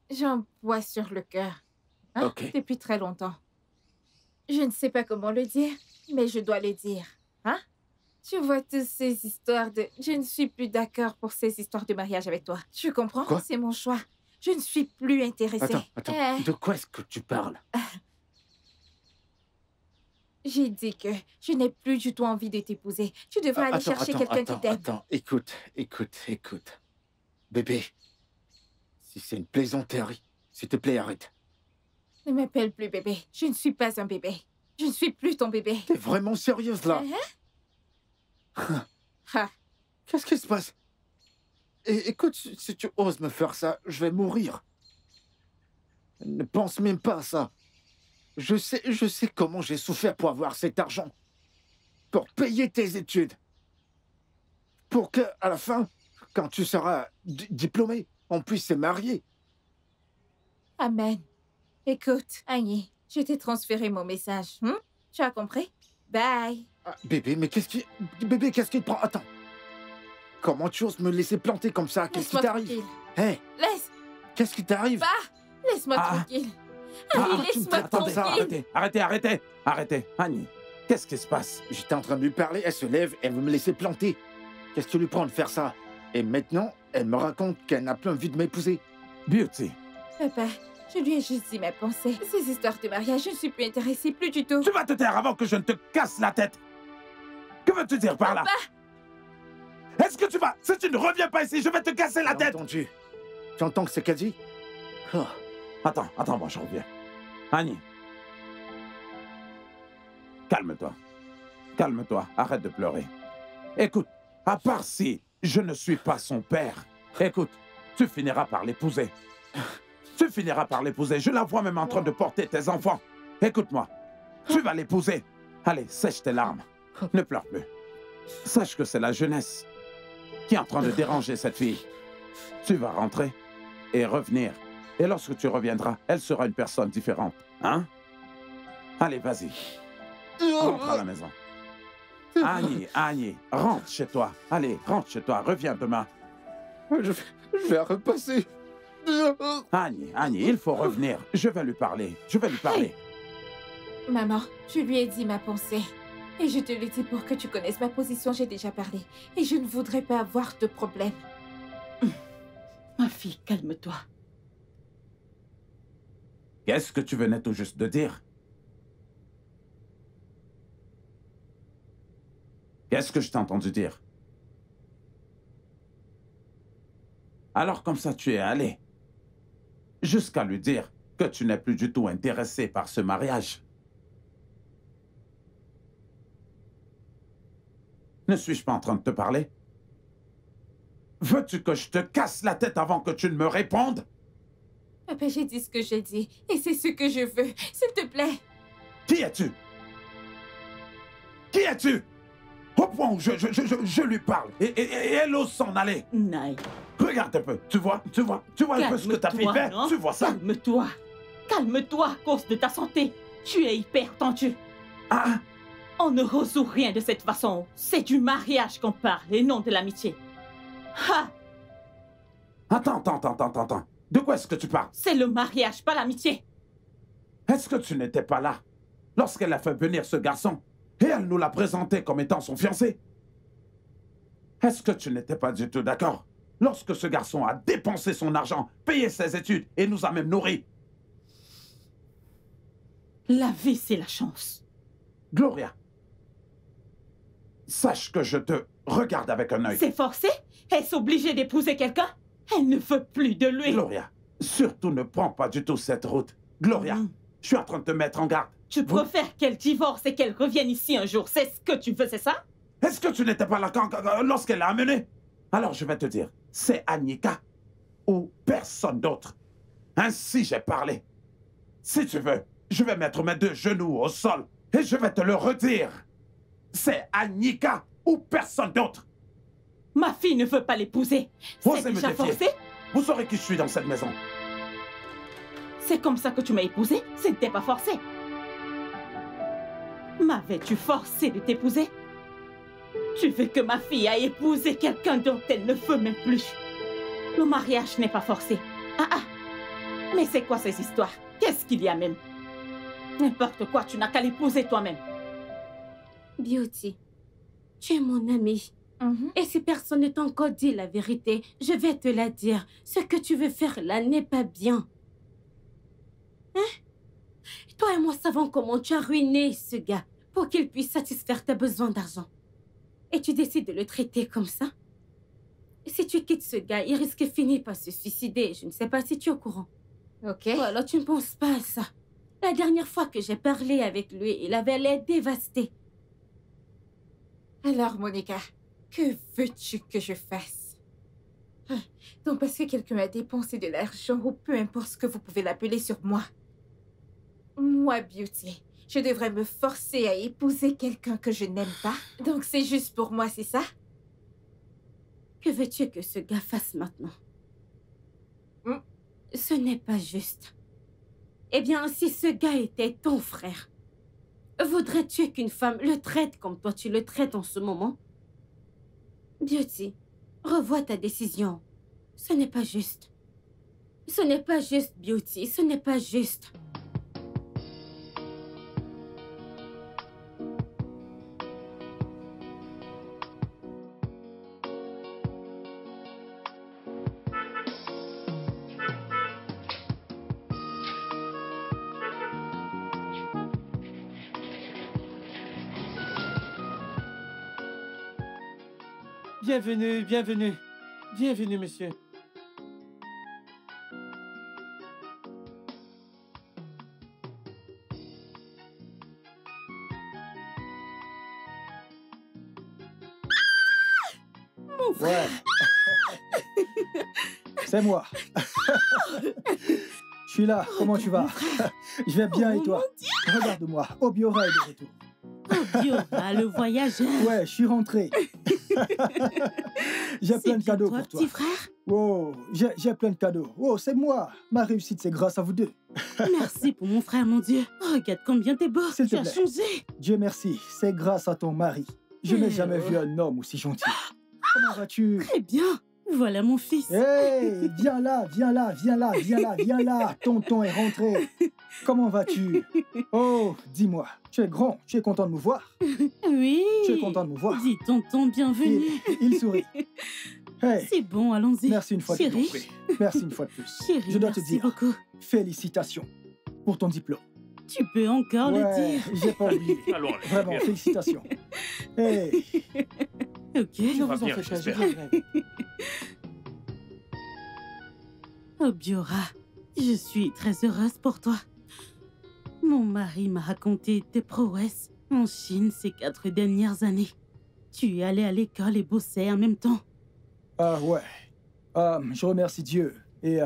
j'ai un poids sur le cœur. Hein? Ok. Depuis très longtemps. Je ne sais pas comment le dire, mais je dois le dire. Hein? Tu vois toutes ces histoires de... Je ne suis plus d'accord pour ces histoires de mariage avec toi. Tu comprends? Quoi? C'est mon choix. Je ne suis plus intéressée. Attends. De quoi est-ce que tu parles? J'ai dit que je n'ai plus du tout envie de t'épouser. Tu devrais aller chercher quelqu'un qui t'aime. Attends, écoute. Bébé, si c'est une plaisanterie, s'il te plaît, arrête. Ne m'appelle plus bébé. Je ne suis pas un bébé. Je ne suis plus ton bébé. T'es vraiment sérieuse, là? Qu'est-ce qui se passe? Écoute, si tu oses me faire ça, je vais mourir. Ne pense même pas à ça. Je sais comment j'ai souffert pour avoir cet argent. Pour payer tes études. Pour que, à la fin, quand tu seras diplômé, on puisse se marier. Amen. Écoute, Annie, je t'ai transféré mon message. Tu as compris? Bye. Ah, bébé, mais qu'est-ce qui te prend? Attends. Comment tu oses me laisser planter comme ça? Qu'est-ce qui t'arrive? Hé! Laisse! Qu'est-ce qui t'arrive? Bah! Laisse-moi tranquille. Annie, laisse-moi tranquille. Arrêtez. Annie, qu'est-ce qui se passe? J'étais en train de lui parler, elle se lève, elle veut me laisser planter. Qu'est-ce que tu lui prends de faire ça? Et maintenant, elle me raconte qu'elle n'a plus envie de m'épouser. Beauty. Papa, je lui ai juste dit ma pensée. Ces histoires de mariage, je ne suis plus intéressée, plus du tout. Tu vas te taire avant que je ne te casse la tête. Que veux-tu dire par là? Est-ce que tu vas... Si tu ne reviens pas ici, je vais te casser la tête. Entendu. Tu entends ce qu'elle dit? Oh. Attends, moi je reviens. Annie. Calme-toi, arrête de pleurer. Écoute, à part si je ne suis pas son père, écoute, tu finiras par l'épouser. Je la vois même en train de porter tes enfants. Écoute-moi, tu vas l'épouser. Allez, sèche tes larmes. Ne pleure plus. Sache que c'est la jeunesse qui est en train de déranger cette fille. Tu vas rentrer et revenir. Et lorsque tu reviendras, elle sera une personne différente. Hein? Allez, vas-y. Rentre à la maison. Annie, rentre chez toi. Allez, rentre chez toi. Reviens demain. Je vais repasser. Annie, il faut revenir. Je vais lui parler. Hey. Maman, je lui ai dit ma pensée. Et je te le dis pour que tu connaisses ma position, j'ai déjà parlé. Et je ne voudrais pas avoir de problème. Ma fille, calme-toi. Qu'est-ce que tu venais tout juste de dire? Qu'est-ce que je t'ai entendu dire? Alors comme ça, tu es allé jusqu'à lui dire que tu n'es plus du tout intéressé par ce mariage. Ne suis-je pas en train de te parler? Veux-tu que je te casse la tête avant que tu ne me répondes? Papa, j'ai dit ce que j'ai dit. Et c'est ce que je veux. S'il te plaît. Qui es-tu? Au point où je lui parle. Et elle ose s'en aller. Naï. Regarde un peu. Tu vois un peu ce que ta fille fait? Tu vois ça? Calme-toi à cause de ta santé. Tu es hyper tendu. Ah? On ne résout rien de cette façon. C'est du mariage qu'on parle et non de l'amitié. Ha! Attends. De quoi est-ce que tu parles? C'est le mariage, pas l'amitié. Est-ce que tu n'étais pas là lorsqu'elle a fait venir ce garçon et elle nous l'a présenté comme étant son fiancé? Est-ce que tu n'étais pas du tout d'accord lorsque ce garçon a dépensé son argent, payé ses études et nous a même nourris? La vie, c'est la chance. Gloria, sache que je te regarde avec un œil. C'est forcé? Est-ce obligée d'épouser quelqu'un? Elle ne veut plus de lui. Gloria, surtout ne prends pas du tout cette route. Gloria, je suis en train de te mettre en garde. Tu préfères qu'elle divorce et qu'elle revienne ici un jour. C'est ce que tu veux, c'est ça? Est-ce que tu n'étais pas là lorsqu'elle l'a amenée? Alors je vais te dire, c'est Annika ou personne d'autre. Ainsi j'ai parlé. Si tu veux, je vais mettre mes deux genoux au sol et je vais te le redire. C'est Annika ou personne d'autre. Ma fille ne veut pas l'épouser. C'est déjà forcé? Vous saurez qui je suis dans cette maison. C'est comme ça que tu m'as épousé? Ce n'était pas forcé. M'avais-tu forcé de t'épouser? Tu veux que ma fille aille épouser quelqu'un dont elle ne veut même plus. Le mariage n'est pas forcé. Mais c'est quoi ces histoires? Qu'est-ce qu'il y a même? N'importe quoi, tu n'as qu'à l'épouser toi-même. Beauty, tu es mon amie. Et si personne ne t'a encore dit la vérité, je vais te la dire. Ce que tu veux faire là n'est pas bien. Hein? Toi et moi savons comment tu as ruiné ce gars. pour qu'il puisse satisfaire tes besoins d'argent. Et tu décides de le traiter comme ça? Si tu quittes ce gars, il risque finir par se suicider. Je ne sais pas si tu es au courant. Ok. Ou alors tu ne penses pas à ça. La dernière fois que j'ai parlé avec lui, il avait l'air dévasté. Alors, Monica, que veux-tu que je fasse? Donc, parce que quelqu'un a dépensé de l'argent, ou peu importe ce que vous pouvez l'appeler sur moi. Moi, Beauty, je devrais me forcer à épouser quelqu'un que je n'aime pas. Donc, c'est juste pour moi, c'est ça? Que veux-tu que ce gars fasse maintenant? Ce n'est pas juste. Eh bien, si ce gars était ton frère, voudrais-tu qu'une femme le traite comme toi tu le traites en ce moment? Beauty, revois ta décision. Ce n'est pas juste. Ce n'est pas juste, Beauty. Ce n'est pas juste. Bienvenue, bienvenue. Bienvenue, monsieur. Mon frère. Ouais. C'est moi. Je suis là. Comment tu vas? Je vais bien et toi? Regarde-moi. Obiora est de retour. Obiora, le voyageur. Ouais, je suis rentré. J'ai plein de cadeaux pour toi. Petit frère? Oh, j'ai plein de cadeaux. Oh, c'est moi. Ma réussite, c'est grâce à vous deux. Merci pour mon frère, mon Dieu. Regarde combien t'es beau. S'il te Tu as plaît. changé. Dieu merci, c'est grâce à ton mari. Je n'ai jamais vu un homme aussi gentil. Comment vas-tu? Très bien. Voilà mon fils. Hey, viens là, viens là, viens là, viens là, viens là. Tonton est rentré. Comment vas-tu? Oh, dis-moi, tu es grand, tu es content de me voir? Oui. Tu es content de me voir? Dis tonton, bienvenue. Il sourit. Hey. C'est bon, allons-y. Merci une fois de Chérie. plus. Merci une fois de plus. Chérie, Je dois te merci dire, beaucoup. félicitations pour ton diplôme. Tu peux encore le dire. J'ai pas oublié. Allons, Vraiment, félicitations. Hey. Ok. Je vous en fais pas, je viendrai. Obiora, je suis très heureuse pour toi. Mon mari m'a raconté tes prouesses en Chine ces 4 dernières années. Tu es allé à l'école et bossais en même temps. Ah ouais. Je remercie Dieu et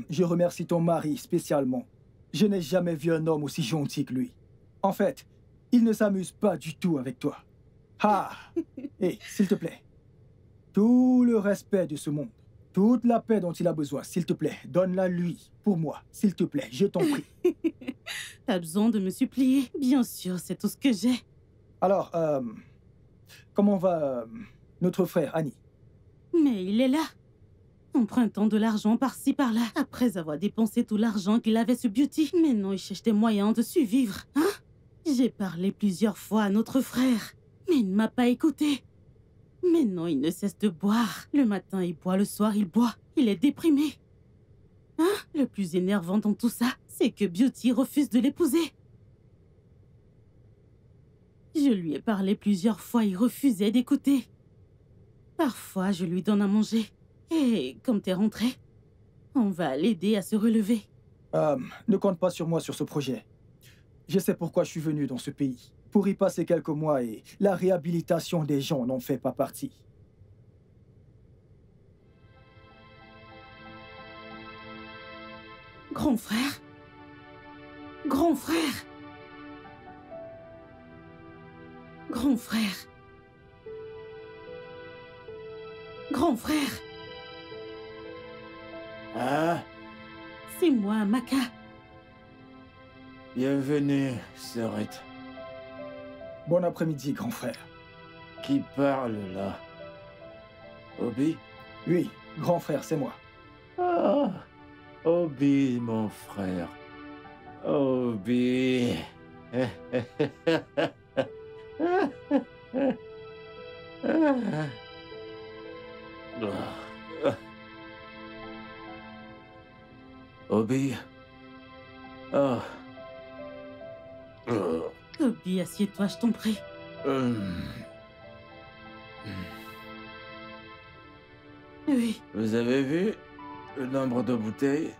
je remercie ton mari spécialement. Je n'ai jamais vu un homme aussi gentil que lui. En fait, il ne s'amuse pas du tout avec toi. Ah. Et s'il te plaît, tout le respect de ce monde, toute la paix dont il a besoin, s'il te plaît, donne-la lui, pour moi, s'il te plaît, je t'en prie. T'as besoin de me supplier? Bien sûr, c'est tout ce que j'ai. Alors, comment va notre frère Annie? Mais il est là, empruntant de l'argent par-ci par-là, après avoir dépensé tout l'argent qu'il avait sur Beauty. Maintenant, il cherche des moyens de survivre, hein? J'ai parlé plusieurs fois à notre frère, mais il ne m'a pas écouté. Maintenant, il ne cesse de boire. Le matin, il boit, le soir, il boit. Il est déprimé. Hein? Le plus énervant dans tout ça, c'est que Beauty refuse de l'épouser. Je lui ai parlé plusieurs fois, il refusait d'écouter. Parfois, je lui donne à manger. Et comme t'es rentré, on va l'aider à se relever. Ne compte pas sur moi sur ce projet. Je sais pourquoi je suis venu dans ce pays. Pour y passer quelques mois et la réhabilitation des gens n'en fait pas partie. Grand frère? Grand frère? Grand frère? Grand frère? Ah, C'est moi, Maka. bienvenue, sœurette. Bon après-midi, grand frère. Qui parle là? Obi? Oui, grand frère, c'est moi. Ah, Obi, mon frère. Obi. Obi. Oh. Obi, assieds-toi, je t'en prie. Oui. Vous avez vu le nombre de bouteilles?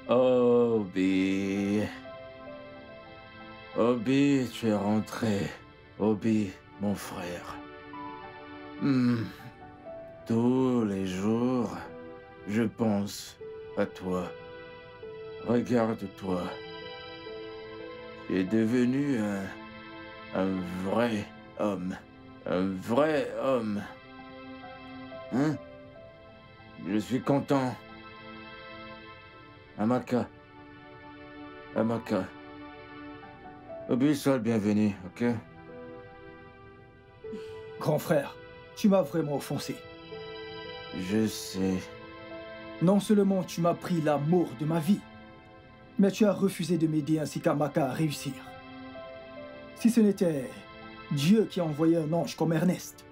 Obi. Obi, tu es rentré. Obi, mon frère. Tous les jours, je pense à toi. Regarde-toi. Tu es devenu un vrai homme. Un vrai homme. Hein? Je suis content. Amaka. Amaka. Obi, sois le bienvenu, ok? Grand frère, tu m'as vraiment offensé. Je sais. Non seulement tu m'as pris l'amour de ma vie, mais tu as refusé de m'aider ainsi qu'Amaka à réussir. Si ce n'était Dieu qui a envoyé un ange comme Ernest,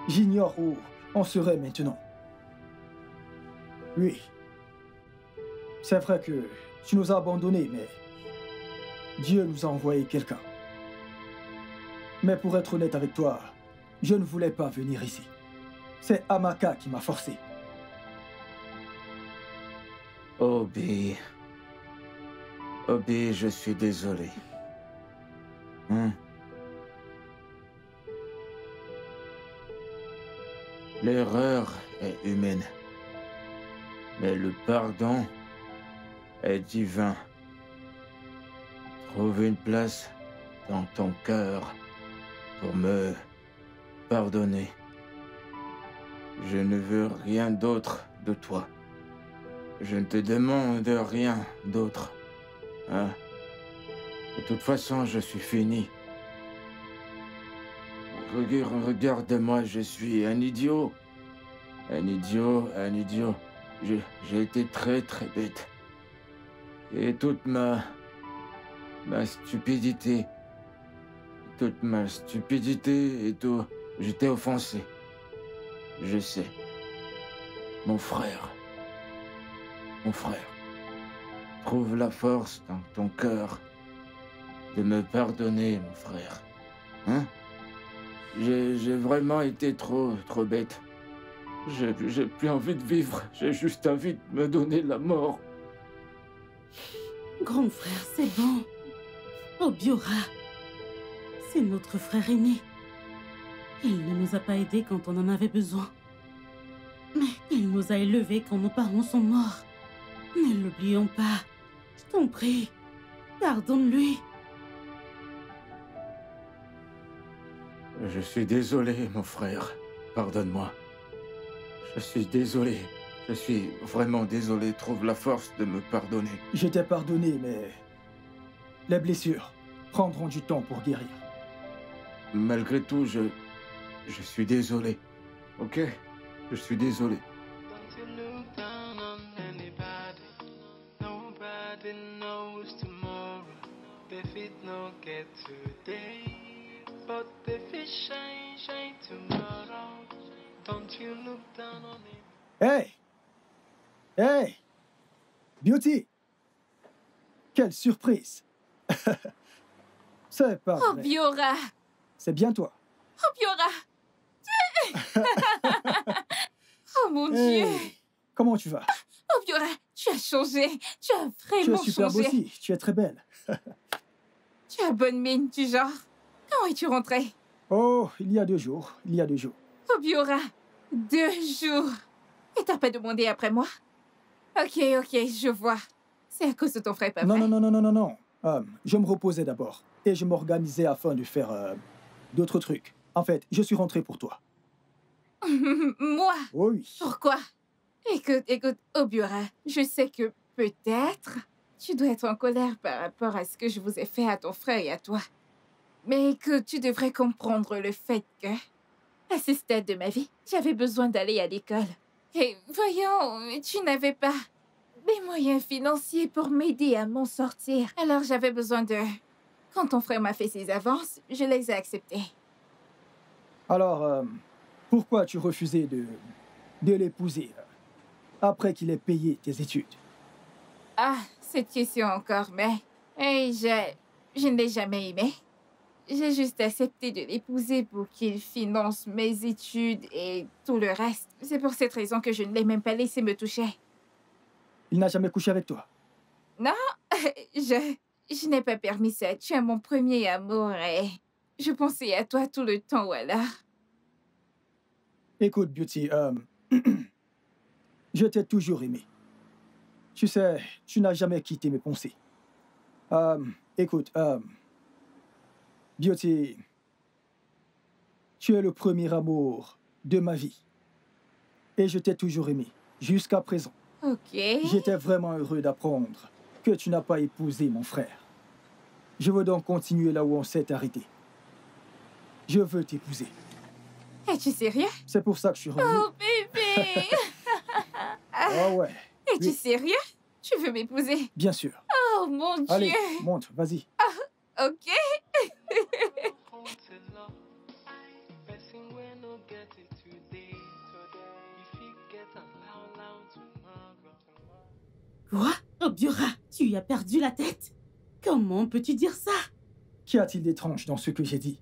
j'ignore où on serait maintenant. Oui. C'est vrai que tu nous as abandonnés, mais Dieu nous a envoyé quelqu'un. Mais pour être honnête avec toi, je ne voulais pas venir ici. C'est Amaka qui m'a forcé. Obi. Obi, je suis désolé. L'erreur est humaine. Mais le pardon est divin. Trouve une place dans ton cœur pour me pardonner. Je ne veux rien d'autre de toi. Je ne te demande rien d'autre. Hein? De toute façon, je suis fini. Regarde-moi, je suis un idiot. Un idiot. J'ai été très bête. Et toute ma stupidité. Toute ma stupidité et tout. J'étais offensé. Je sais. Mon frère. Mon frère. Trouve la force dans ton cœur de me pardonner, mon frère. Hein? J'ai vraiment été trop bête. J'ai plus envie de vivre. J'ai juste envie de me donner la mort. Grand frère, c'est bon. Obiora, c'est notre frère aîné. Il ne nous a pas aidés quand on en avait besoin. Mais il nous a élevés quand nos parents sont morts. Ne l'oublions pas. Je t'en prie, pardonne-lui. Je suis désolé, mon frère. Pardonne-moi. Je suis désolé. Je suis vraiment désolé. Trouve la force de me pardonner. Je t'ai pardonné, mais les blessures prendront du temps pour guérir. Malgré tout, je suis désolé. Ok? Je suis désolé. Hey! Hey! Beauty! Quelle surprise! C'est pas vrai. Obiora! C'est bien toi. Obiora! Oh mon Hey, Dieu! comment tu vas? Obiora, tu as changé. Tu as Tu es vraiment superbe changé. aussi. Tu es très belle. Tu as bonne mine, du genre. Quand es-tu rentré? Oh, il y a 2 jours. Il y a 2 jours. Obiora, 2 jours. Et t'as pas demandé après moi? Ok, je vois. C'est à cause de ton frère, pas vrai? Non. Je me reposais d'abord. Et je m'organisais afin de faire d'autres trucs. En fait, je suis rentré pour toi. Moi? Oh oui. Pourquoi? Écoute, Obiora, je sais que peut-être tu dois être en colère par rapport à ce que je vous ai fait à ton frère et à toi. Mais que tu devrais comprendre le fait que, à ce stade de ma vie, j'avais besoin d'aller à l'école. Et voyons, tu n'avais pas des moyens financiers pour m'aider à m'en sortir. Alors j'avais besoin de Quand ton frère m'a fait ses avances, je les ai acceptées. Alors, pourquoi as-tu refusé de l'épouser après qu'il ait payé tes études? Ah, cette question encore, mais... Hey, je ne l'ai jamais aimé. J'ai juste accepté de l'épouser pour qu'il finance mes études et tout le reste. C'est pour cette raison que je ne l'ai même pas laissé me toucher. Il n'a jamais couché avec toi? Non, je n'ai pas permis ça. Tu es mon premier amour et je pensais à toi tout le temps, voilà. Écoute, Beauty, je t'ai toujours aimé. Tu sais, tu n'as jamais quitté mes pensées. Écoute, Beauty, tu es le premier amour de ma vie. Et je t'ai toujours aimé, jusqu'à présent. Ok. J'étais vraiment heureux d'apprendre que tu n'as pas épousé mon frère. Je veux donc continuer là où on s'est arrêté. Je veux t'épouser. Es-tu sérieux? C'est pour ça que je suis revenu. Oh, bébé! Oh ouais. Es-tu Oui. sérieux? Tu veux m'épouser? Bien sûr. Oh, mon Dieu! Allez, monte, vas-y. Ok. Quoi? Obiora, tu as perdu la tête? Comment peux-tu dire ça? Qu'y a-t-il d'étrange dans ce que j'ai dit?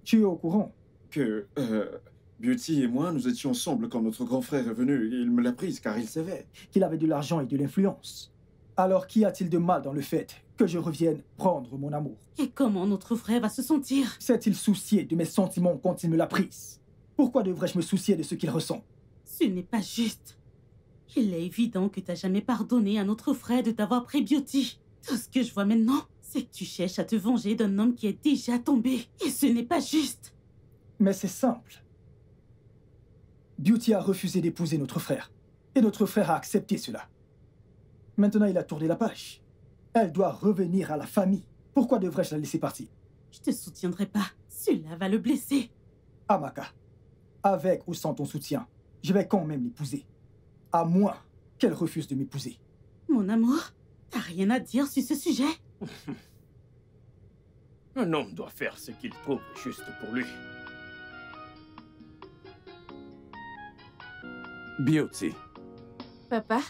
Tu es au courant? Que Beauty et moi, nous étions ensemble quand notre grand frère est venu. Il me l'a prise car il savait. Qu'il avait de l'argent et de l'influence. Alors qu'y a-t-il de mal dans le fait que je revienne prendre mon amour? Et comment notre frère va se sentir? S'est-il soucié de mes sentiments quand il me l'a prise? Pourquoi devrais-je me soucier de ce qu'il ressent? Ce n'est pas juste. Il est évident que tu n'as jamais pardonné à notre frère de t'avoir pris Beauty. Tout ce que je vois maintenant, c'est que tu cherches à te venger d'un homme qui est déjà tombé. Et ce n'est pas juste. Mais c'est simple. Beauty a refusé d'épouser notre frère. Et notre frère a accepté cela. Maintenant, il a tourné la page. Elle doit revenir à la famille. Pourquoi devrais-je la laisser partir? Je te soutiendrai pas. Cela va le blesser. Amaka, avec ou sans ton soutien, je vais quand même l'épouser. À moins qu'elle refuse de m'épouser. Mon amour, t'as rien à dire sur ce sujet? Un homme doit faire ce qu'il trouve juste pour lui. Beauty, Papa?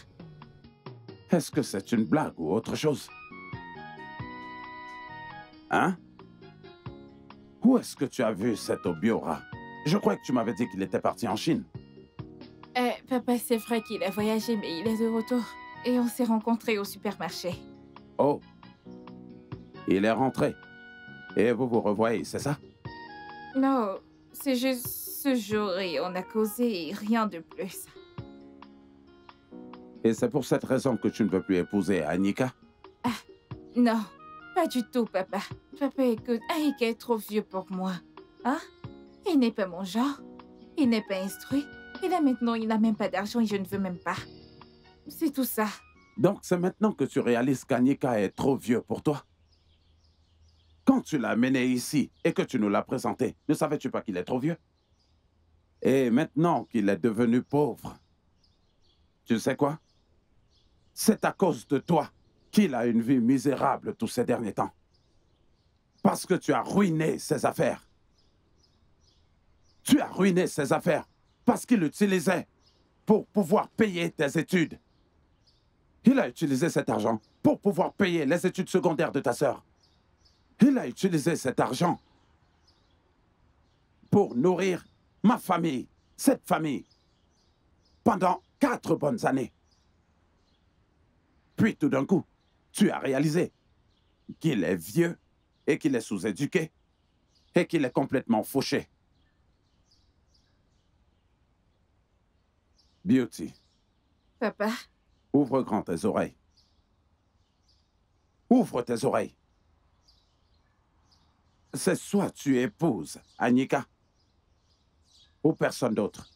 est-ce que c'est une blague ou autre chose? Hein? Où est-ce que tu as vu cet Obiora? Je crois que tu m'avais dit qu'il était parti en Chine. Papa, c'est vrai qu'il a voyagé, mais il est de retour. Et on s'est rencontrés au supermarché. Oh. Il est rentré. Et vous vous revoyez, c'est ça? Non, c'est juste ce jour et on a causé et rien de plus. Et c'est pour cette raison que tu ne veux plus épouser Annika? Non, pas du tout, papa. Papa, écoute, Aïka est trop vieux pour moi. Hein? Il n'est pas mon genre. Il n'est pas instruit. Et là maintenant, il n'a même pas d'argent et je ne veux même pas. C'est tout ça. Donc c'est maintenant que tu réalises qu'Annika est trop vieux pour toi? Quand tu l'as amené ici et que tu nous l'as présenté, ne savais-tu pas qu'il est trop vieux? Et maintenant qu'il est devenu pauvre, tu sais quoi? C'est à cause de toi qu'il a une vie misérable tous ces derniers temps. Parce que tu as ruiné ses affaires. Tu as ruiné ses affaires parce qu'il l'utilisait pour pouvoir payer tes études. Il a utilisé cet argent pour pouvoir payer les études secondaires de ta sœur. Il a utilisé cet argent pour nourrir ma famille, cette famille, pendant 4 bonnes années. Puis tout d'un coup, tu as réalisé qu'il est vieux et qu'il est sous-éduqué et qu'il est complètement fauché. Beauty. Papa? Ouvre grand tes oreilles. Ouvre tes oreilles. C'est soit tu épouses Annika ou personne d'autre.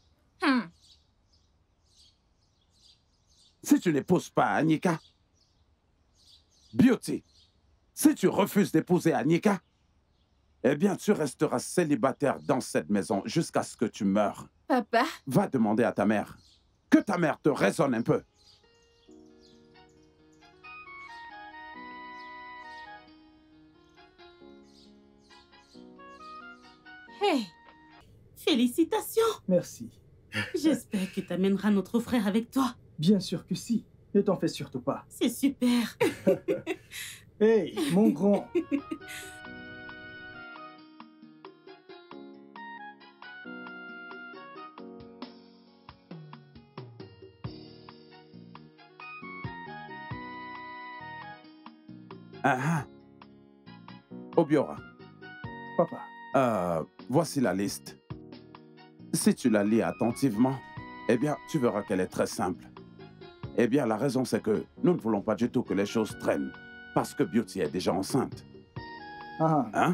Si tu n'épouses pas Annika, Beauty, si tu refuses d'épouser Annika, eh bien tu resteras célibataire dans cette maison jusqu'à ce que tu meures. Papa? Va demander à ta mère. Que ta mère te raisonne un peu. Hey! Félicitations! Merci. J'espère que tu amèneras notre frère avec toi. Bien sûr que si. Ne t'en fais surtout pas. C'est super. Hey, mon grand. Obiora. Papa. Voici la liste. Si tu la lis attentivement, eh bien, tu verras qu'elle est très simple. Eh bien, la raison, c'est que nous ne voulons pas du tout que les choses traînent, parce que Beauty est déjà enceinte.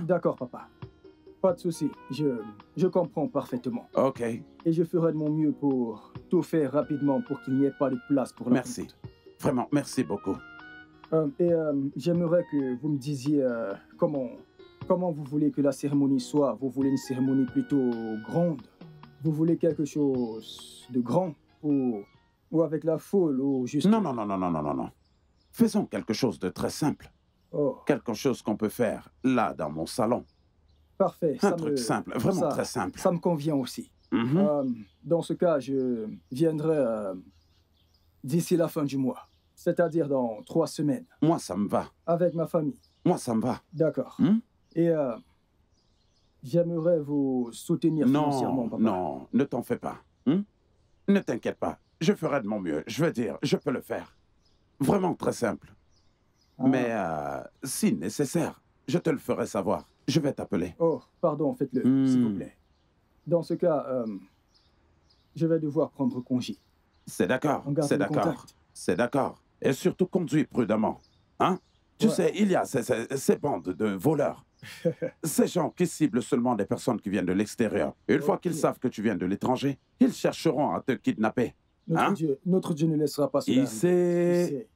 D'accord, papa. Pas de souci. Je comprends parfaitement. Ok. Et je ferai de mon mieux pour tout faire rapidement pour qu'il n'y ait pas de place pour la Merci. Vraiment, merci beaucoup. J'aimerais que vous me disiez comment vous voulez que la cérémonie soit. Vous voulez une cérémonie plutôt grande? Vous voulez quelque chose de grand ou avec la foule ou juste... Non. Faisons quelque chose de très simple. Quelque chose qu'on peut faire là, dans mon salon. Parfait. Un truc simple, vraiment très simple. Ça me convient aussi. Dans ce cas, je viendrai d'ici la fin du mois. C'est-à-dire dans 3 semaines. Moi, ça me va. Avec ma famille. Moi, ça me va. D'accord. Et j'aimerais vous soutenir financièrement, papa. Non, ne t'en fais pas. Ne t'inquiète pas. Je ferai de mon mieux. Je veux dire, je peux le faire. Vraiment très simple. Mais si nécessaire, je te le ferai savoir. Je vais t'appeler. Oh, pardon, faites-le, s'il vous plaît. Dans ce cas, je vais devoir prendre congé. C'est d'accord, c'est d'accord. C'est d'accord. Et surtout, conduis prudemment. Hein? Tu sais, il y a ces bandes de voleurs. Ces gens qui ciblent seulement des personnes qui viennent de l'extérieur. Une fois qu'ils savent que tu viens de l'étranger, ils chercheront à te kidnapper. Notre Dieu ne laissera pas cela.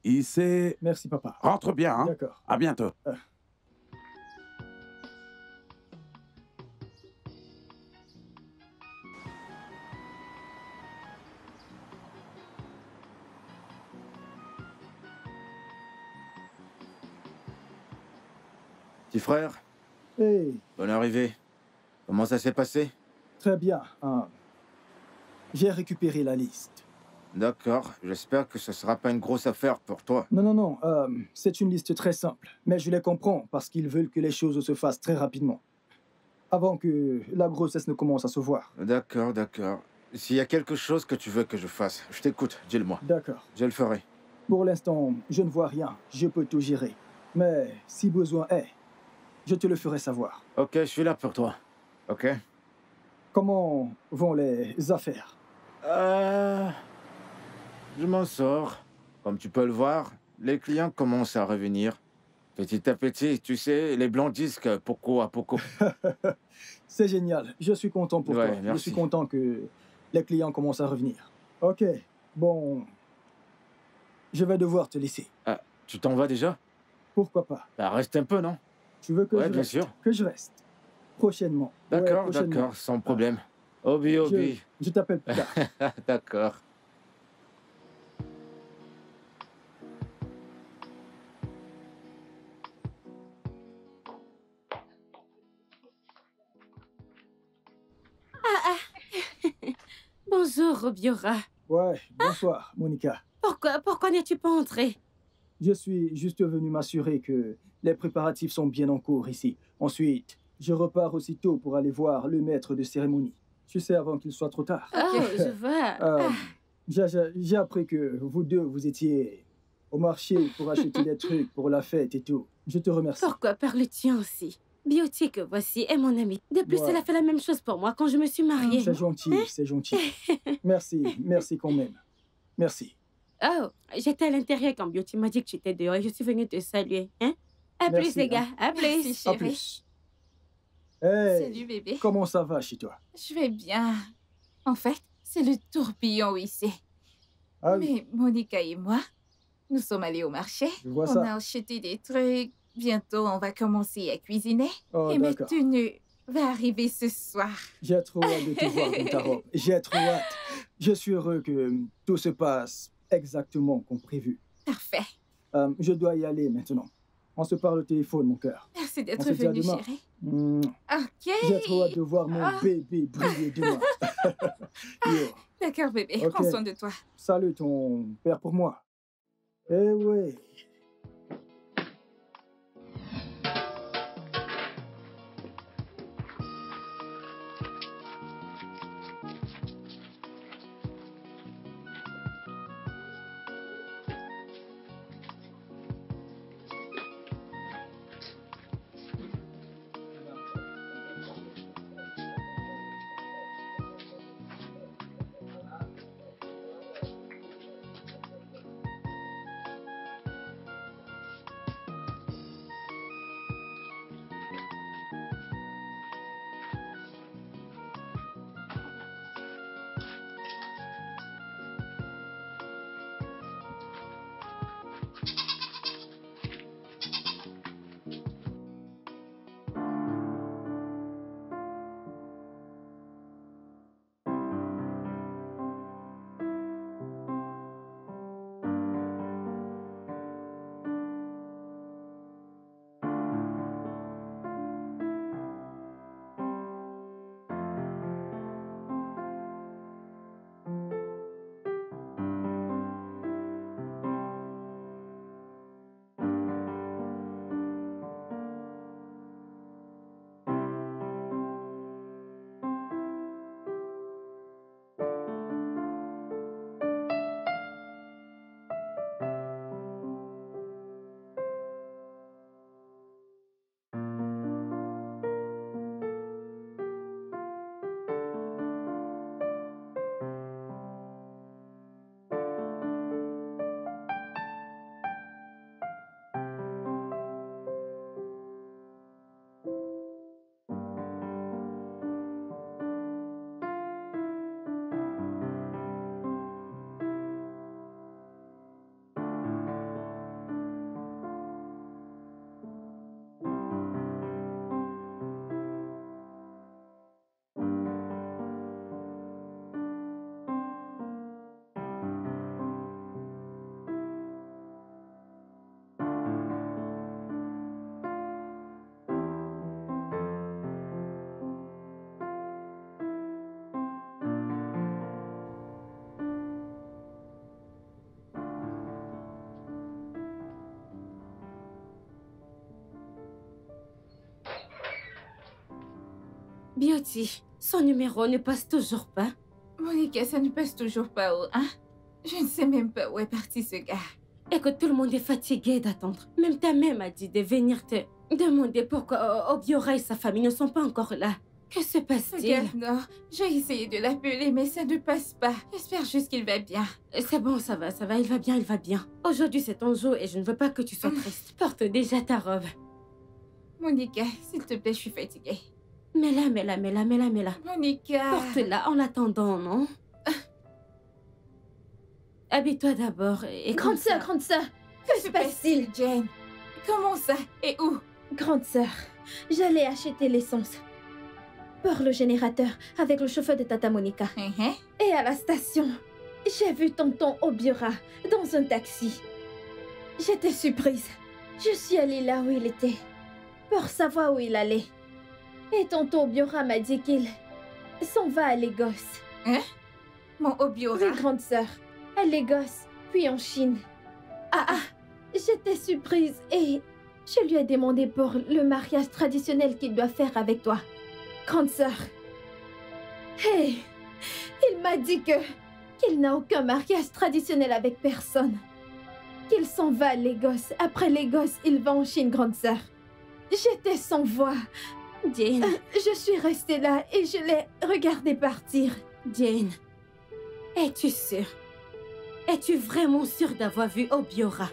Il sait. Merci, papa. Rentre bien. Hein? D'accord. À bientôt. Petit frère. Hey. Bonne arrivée. Comment ça s'est passé? Très bien. J'ai récupéré la liste. D'accord. J'espère que ce sera pas une grosse affaire pour toi. Non. C'est une liste très simple. Mais je les comprends parce qu'ils veulent que les choses se fassent très rapidement. Avant que la grossesse ne commence à se voir. D'accord. S'il y a quelque chose que tu veux que je fasse, je t'écoute. Dis-le-moi. D'accord. Je le ferai. Pour l'instant, je ne vois rien. Je peux tout gérer. Mais si besoin est, je te le ferai savoir. Ok, je suis là pour toi. Ok? Comment vont les affaires? Je m'en sors. Comme tu peux le voir, les clients commencent à revenir. Petit à petit, tu sais, les blancs disent que poco à poco. C'est génial. Je suis content pour toi. Merci. Je suis content que les clients commencent à revenir. Ok, bon... Je vais devoir te laisser. Ah, tu t'en vas déjà? Pourquoi pas? Bah, reste un peu, non? Tu veux que je bien reste? sûr. Que je reste. Prochainement. D'accord, prochainement. d'accord, sans problème. Obi. Je t'appelle plus tard. D'accord. Bonjour, Obiora. Ouais, bonsoir, Monica. Pourquoi n'es-tu pas entré? Je suis juste venu m'assurer que les préparatifs sont bien en cours ici. Ensuite, je repars aussitôt pour aller voir le maître de cérémonie. Tu sais, avant qu'il soit trop tard. Oh, je vois. J'ai appris que vous deux, vous étiez au marché pour acheter des trucs pour la fête et tout. Je te remercie. Pourquoi parles-tu ainsi? Beauty que voici est mon amie. De plus, elle a fait la même chose pour moi quand je me suis mariée. C'est gentil, c'est gentil. Merci quand même. Merci. Oh, j'étais à l'intérieur quand Beauty m'a dit que tu étais dehors et je suis venue te saluer. Hein? À plus, les gars. À plus. Merci, chérie. À plus. Hey, salut, bébé. Comment ça va chez toi? Je vais bien. En fait, c'est le tourbillon ici. Ah oui. Mais Monica et moi, nous sommes allés au marché. On a acheté des trucs. Bientôt, on va commencer à cuisiner. Oh, et ma tenue va arriver ce soir. J'ai trop hâte de te voir dans ta robe. J'ai trop hâte. Je suis heureux que tout se passe exactement comme prévu. Parfait. Je dois y aller maintenant. On se parle au téléphone, mon cœur. Merci d'être venu, chérie. Ok. J'ai trop hâte de voir mon bébé briller demain. D'accord, bébé. Okay. Prends soin de toi. Salut ton père pour moi. Eh ouais. Beauty, son numéro ne passe toujours pas. Monica, ça ne passe toujours pas où, hein? Je ne sais même pas où est parti ce gars. Écoute, tout le monde est fatigué d'attendre. Même ta mère m'a dit de venir te demander pourquoi Obiora et sa famille ne sont pas encore là. Que se passe-t-il? Regarde, non. J'ai essayé de l'appeler, mais ça ne passe pas. J'espère juste qu'il va bien. C'est bon, ça va, il va bien, il va bien. Aujourd'hui, c'est ton jour et je ne veux pas que tu sois triste. Porte déjà ta robe. Monica, s'il te plaît, je suis fatiguée. Mets-la. Monica. Porte-la en attendant, non? Habille-toi d'abord et... Grande sœur. Que se passe-t-il, Jane? Comment ça? Et où? Grande sœur, j'allais acheter l'essence pour le générateur avec le chauffeur de Tata Monica. Et à la station, j'ai vu tonton Obiora dans un taxi. J'étais surprise. Je suis allée là où il était pour savoir où il allait. Et tonton Obiora m'a dit qu'il s'en va à Lagos. Hein? Mon Obiora? Oui, grande sœur. À Lagos, puis en Chine. J'étais surprise et je lui ai demandé pour le mariage traditionnel qu'il doit faire avec toi, grande sœur. Hey, il m'a dit qu'il n'a aucun mariage traditionnel avec personne. Qu'il s'en va à Lagos. Après Lagos, il va en Chine, grande sœur. J'étais sans voix. Jane. Je suis restée là et je l'ai regardé partir. Jane, es-tu sûre? Es-tu vraiment sûre d'avoir vu Obiora?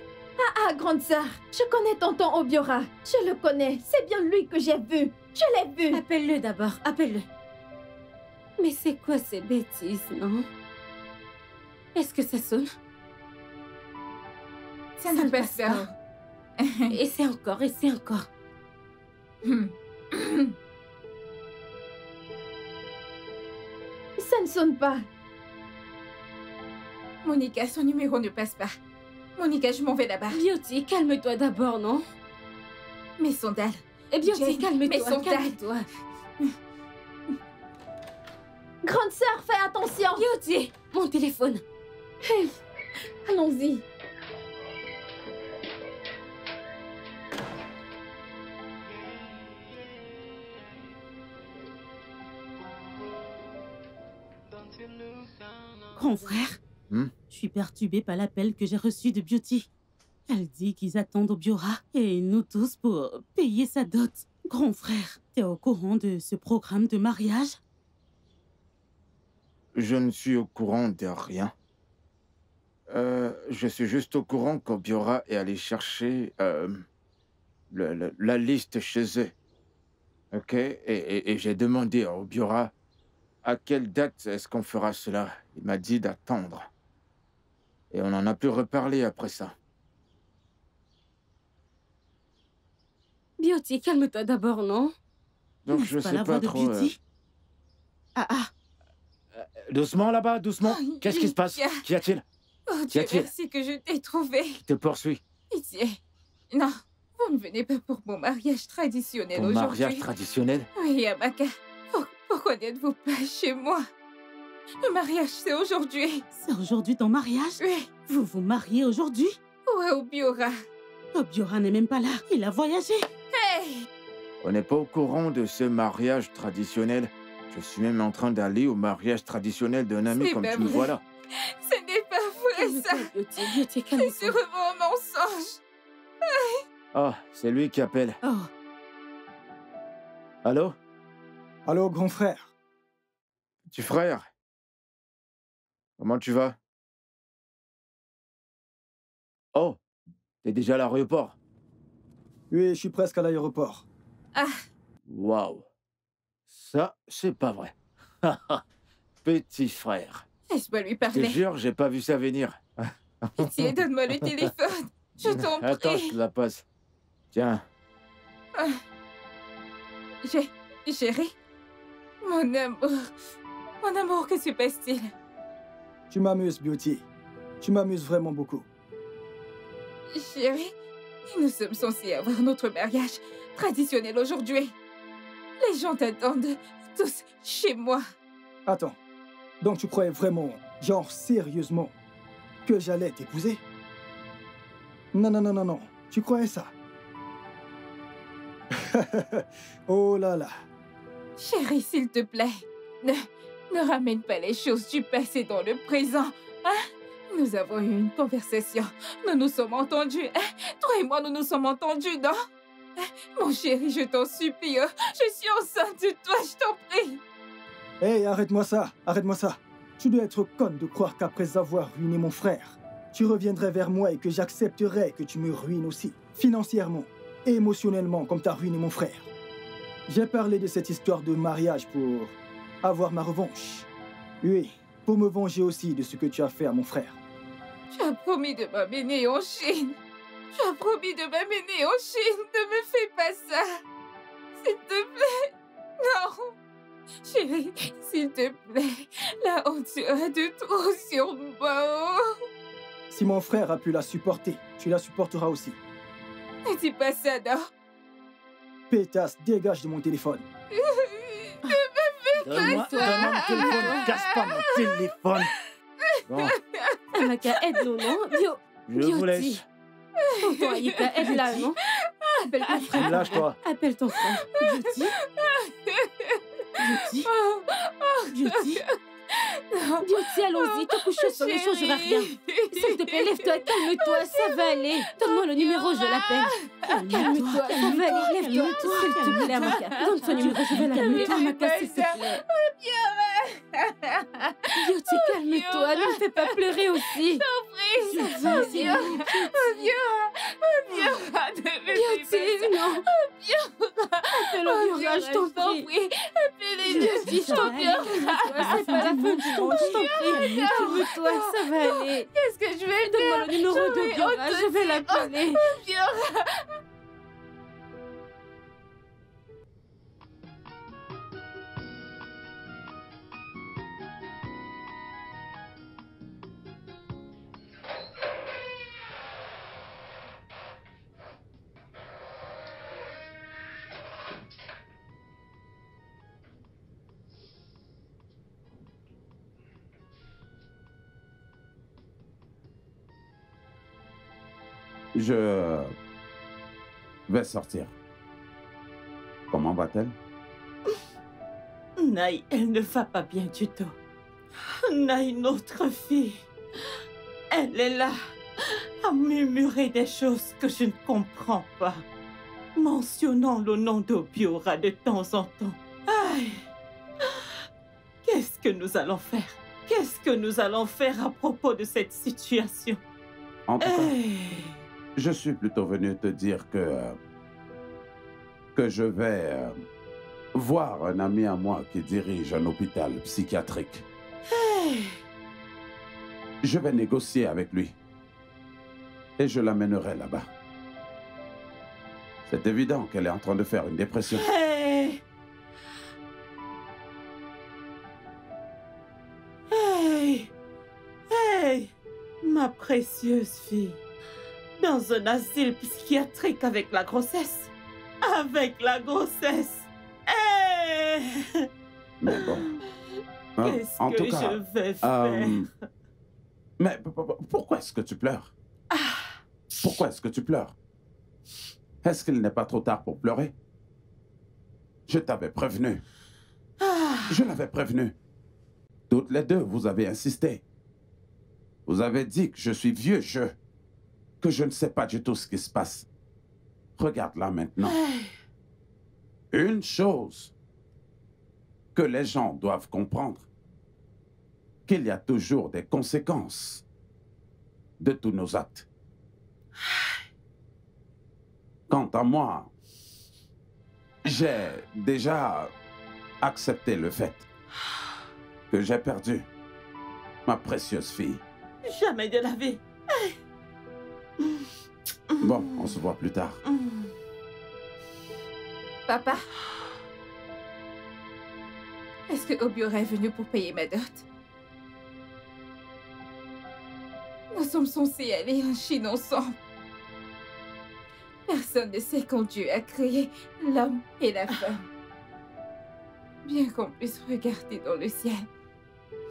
Grande sœur, je connais tonton Obiora. Je le connais. C'est bien lui que j'ai vu. Je l'ai vu. Appelle-le d'abord, appelle-le. Mais c'est quoi ces bêtises, non? Est-ce que ça sonne? Ça ne passe pas. Essaie encore. Ça ne sonne pas. Monica, son numéro ne passe pas. Monica, je m'en vais là-bas. Beauty, calme-toi d'abord, non? Mes sandales. Eh bien, Jane, calme-toi, mes sandales. calme-toi. Grande sœur, fais attention. Beauty, mon téléphone. Hey, allons-y. Grand frère, Hmm? je suis perturbée par l'appel que j'ai reçu de Beauty. Elle dit qu'ils attendent au Biora et nous tous pour payer sa dot. Grand frère, t'es au courant de ce programme de mariage? Je ne suis au courant de rien. Je suis juste au courant qu'Obiora est allé chercher la liste chez eux. Ok? Et j'ai demandé à Obiora à quelle date est-ce qu'on fera cela. Il m'a dit d'attendre. Et on en a pu reparler après ça. Beauty, calme-toi d'abord, non? Donc je sais pas trop. Doucement là-bas, doucement. Oh, Qu'est-ce qui se passe? Qu'y a-t-il? Oh, Qu'y Dieu a-t-il? merci que je t'ai trouvé. Qui te poursuit? Pitié. Non, vous ne venez pas pour mon mariage traditionnel Ton aujourd'hui. mariage traditionnel? Oui, Amaka. Pourquoi n'êtes-vous pas chez moi? Le mariage, c'est aujourd'hui. C'est aujourd'hui ton mariage? Oui. Vous vous mariez aujourd'hui? Ouais, Obiora. Obiora n'est même pas là. Il a voyagé. Hey! On n'est pas au courant de ce mariage traditionnel. Je suis même en train d'aller au mariage traditionnel d'un ami C'est comme pas tu me vrai. vois là. Ce n'est pas vrai, ça. Beauty, C'est calme-toi. sûrement un mensonge. Ah, c'est lui qui appelle. Oh, Allô? Allô, grand frère. Petit frère? Comment tu vas? Oh, t'es déjà à l'aéroport? Oui, je suis presque à l'aéroport. Ah, Waouh. Ça, c'est pas vrai. Petit frère. laisse-moi lui Je te parler. jure, j'ai pas vu ça venir. Pitié, donne-moi le téléphone. Je t'en Attends, prie. je te la passe. Tiens. Ah. Chérie, mon amour, que se passe-t-il? Tu m'amuses, Beauty. Tu m'amuses vraiment beaucoup. Chérie, nous sommes censés avoir notre mariage traditionnel aujourd'hui. Les gens t'attendent tous chez moi. Attends. Donc tu croyais vraiment, genre sérieusement, que j'allais t'épouser? Non, non, non, non, non. Tu croyais ça? Oh là là. Chérie, s'il te plaît, ne ramène pas les choses du passé dans le présent, hein? Nous avons eu une conversation. Nous nous sommes entendus, hein? Toi et moi, nous nous sommes entendus, non? Mon chéri, je t'en supplie, je suis enceinte de toi, je t'en prie. Hé, arrête-moi ça, arrête-moi ça. Tu dois être conne de croire qu'après avoir ruiné mon frère, tu reviendrais vers moi et que j'accepterais que tu me ruines aussi, financièrement et émotionnellement, comme t'as ruiné mon frère. J'ai parlé de cette histoire de mariage pour avoir ma revanche. Oui, pour me venger aussi de ce que tu as fait à mon frère. Tu as promis de m'amener en Chine. Tu as promis de m'amener en Chine. Ne me fais pas ça. S'il te plaît. Non. Chérie, s'il te plaît. La honte sera de trop sur moi. Si mon frère a pu la supporter, tu la supporteras aussi. Ne dis pas ça, non. Pétasse, dégage de mon téléphone. Donne-moi mon téléphone, casse pas mon téléphone. Bon, Amaka, aide-nous, non? je vous laisse. Tonton Aïka, aide-la, non? Appelle ton frère. Lâche-toi. Appelle ton frère. Beauty. Beauty. Beauty. Beauty, allons-y, te coucher, ça ne changera rien. S'il te plaît, lève-toi, calme-toi, ça va aller. Donne-moi le numéro, je l'appelle. Calme-toi, ça va aller, lève-toi. S'il te plaît, Amaka. Donne ton numéro, je vais l'appeler. Amaka, s'il te plaît. Beauty, calme-toi, ne me fais pas pleurer aussi. Beauty, non. Appelle Obiora, je t'en prie. Appelez Beauty, je t'en prie. C'est pas la fin du monde, je t'en prie. Calme-toi, ça va aller. Qu'est-ce que je vais Donne-moi faire? le numéro d'Obiora, je vais l'appeler. Je vais sortir. Comment va-t-elle? Naï, elle ne va pas bien du tout. Naï, notre fille, elle est là, à murmurer des choses que je ne comprends pas, mentionnant le nom d'Obiora de temps en temps. Aïe! Qu'est-ce que nous allons faire? Qu'est-ce que nous allons faire à propos de cette situation? En tout cas, je suis plutôt venu te dire que je vais voir un ami à moi qui dirige un hôpital psychiatrique. Je vais négocier avec lui et je l'amènerai là-bas. C'est évident qu'elle est en train de faire une dépression. Hey, ma précieuse fille, dans un asile psychiatrique avec la grossesse. Avec la grossesse. Mais bon. Qu'est-ce que je vais faire? Mais pourquoi est-ce que tu pleures? Pourquoi est-ce que tu pleures? Est-ce qu'il n'est pas trop tard pour pleurer? Je t'avais prévenu. Je l'avais prévenu. Toutes les deux, vous avez insisté. Vous avez dit que je suis vieux jeu, que je ne sais pas du tout ce qui se passe. Regarde là maintenant. Une chose que les gens doivent comprendre, qu'il y a toujours des conséquences de tous nos actes. Quant à moi, j'ai déjà accepté le fait que j'ai perdu ma précieuse fille. Jamais de la vie. Bon, on se voit plus tard. Papa, est-ce que Obiora est venu pour payer ma dot? Nous sommes censés aller en Chine ensemble. Personne ne sait quand Dieu a créé l'homme et la femme. Bien qu'on puisse regarder dans le ciel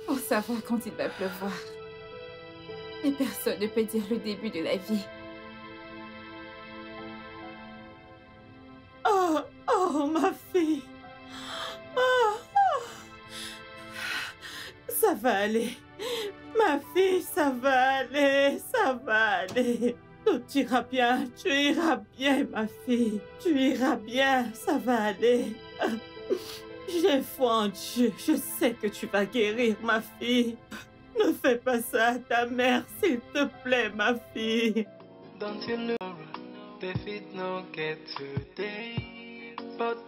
pour savoir quand il va pleuvoir. Mais personne ne peut dire le début de la vie. Oh, ma fille. Ça va aller. Ma fille, ça va aller. Ça va aller. Tout ira bien. Tu iras bien, ma fille. Tu iras bien. Ça va aller. J'ai foi en Dieu. Je sais que tu vas guérir, ma fille. Ne fais pas ça à ta mère, s'il te plaît, ma fille. Don't you know, the feet no get today, but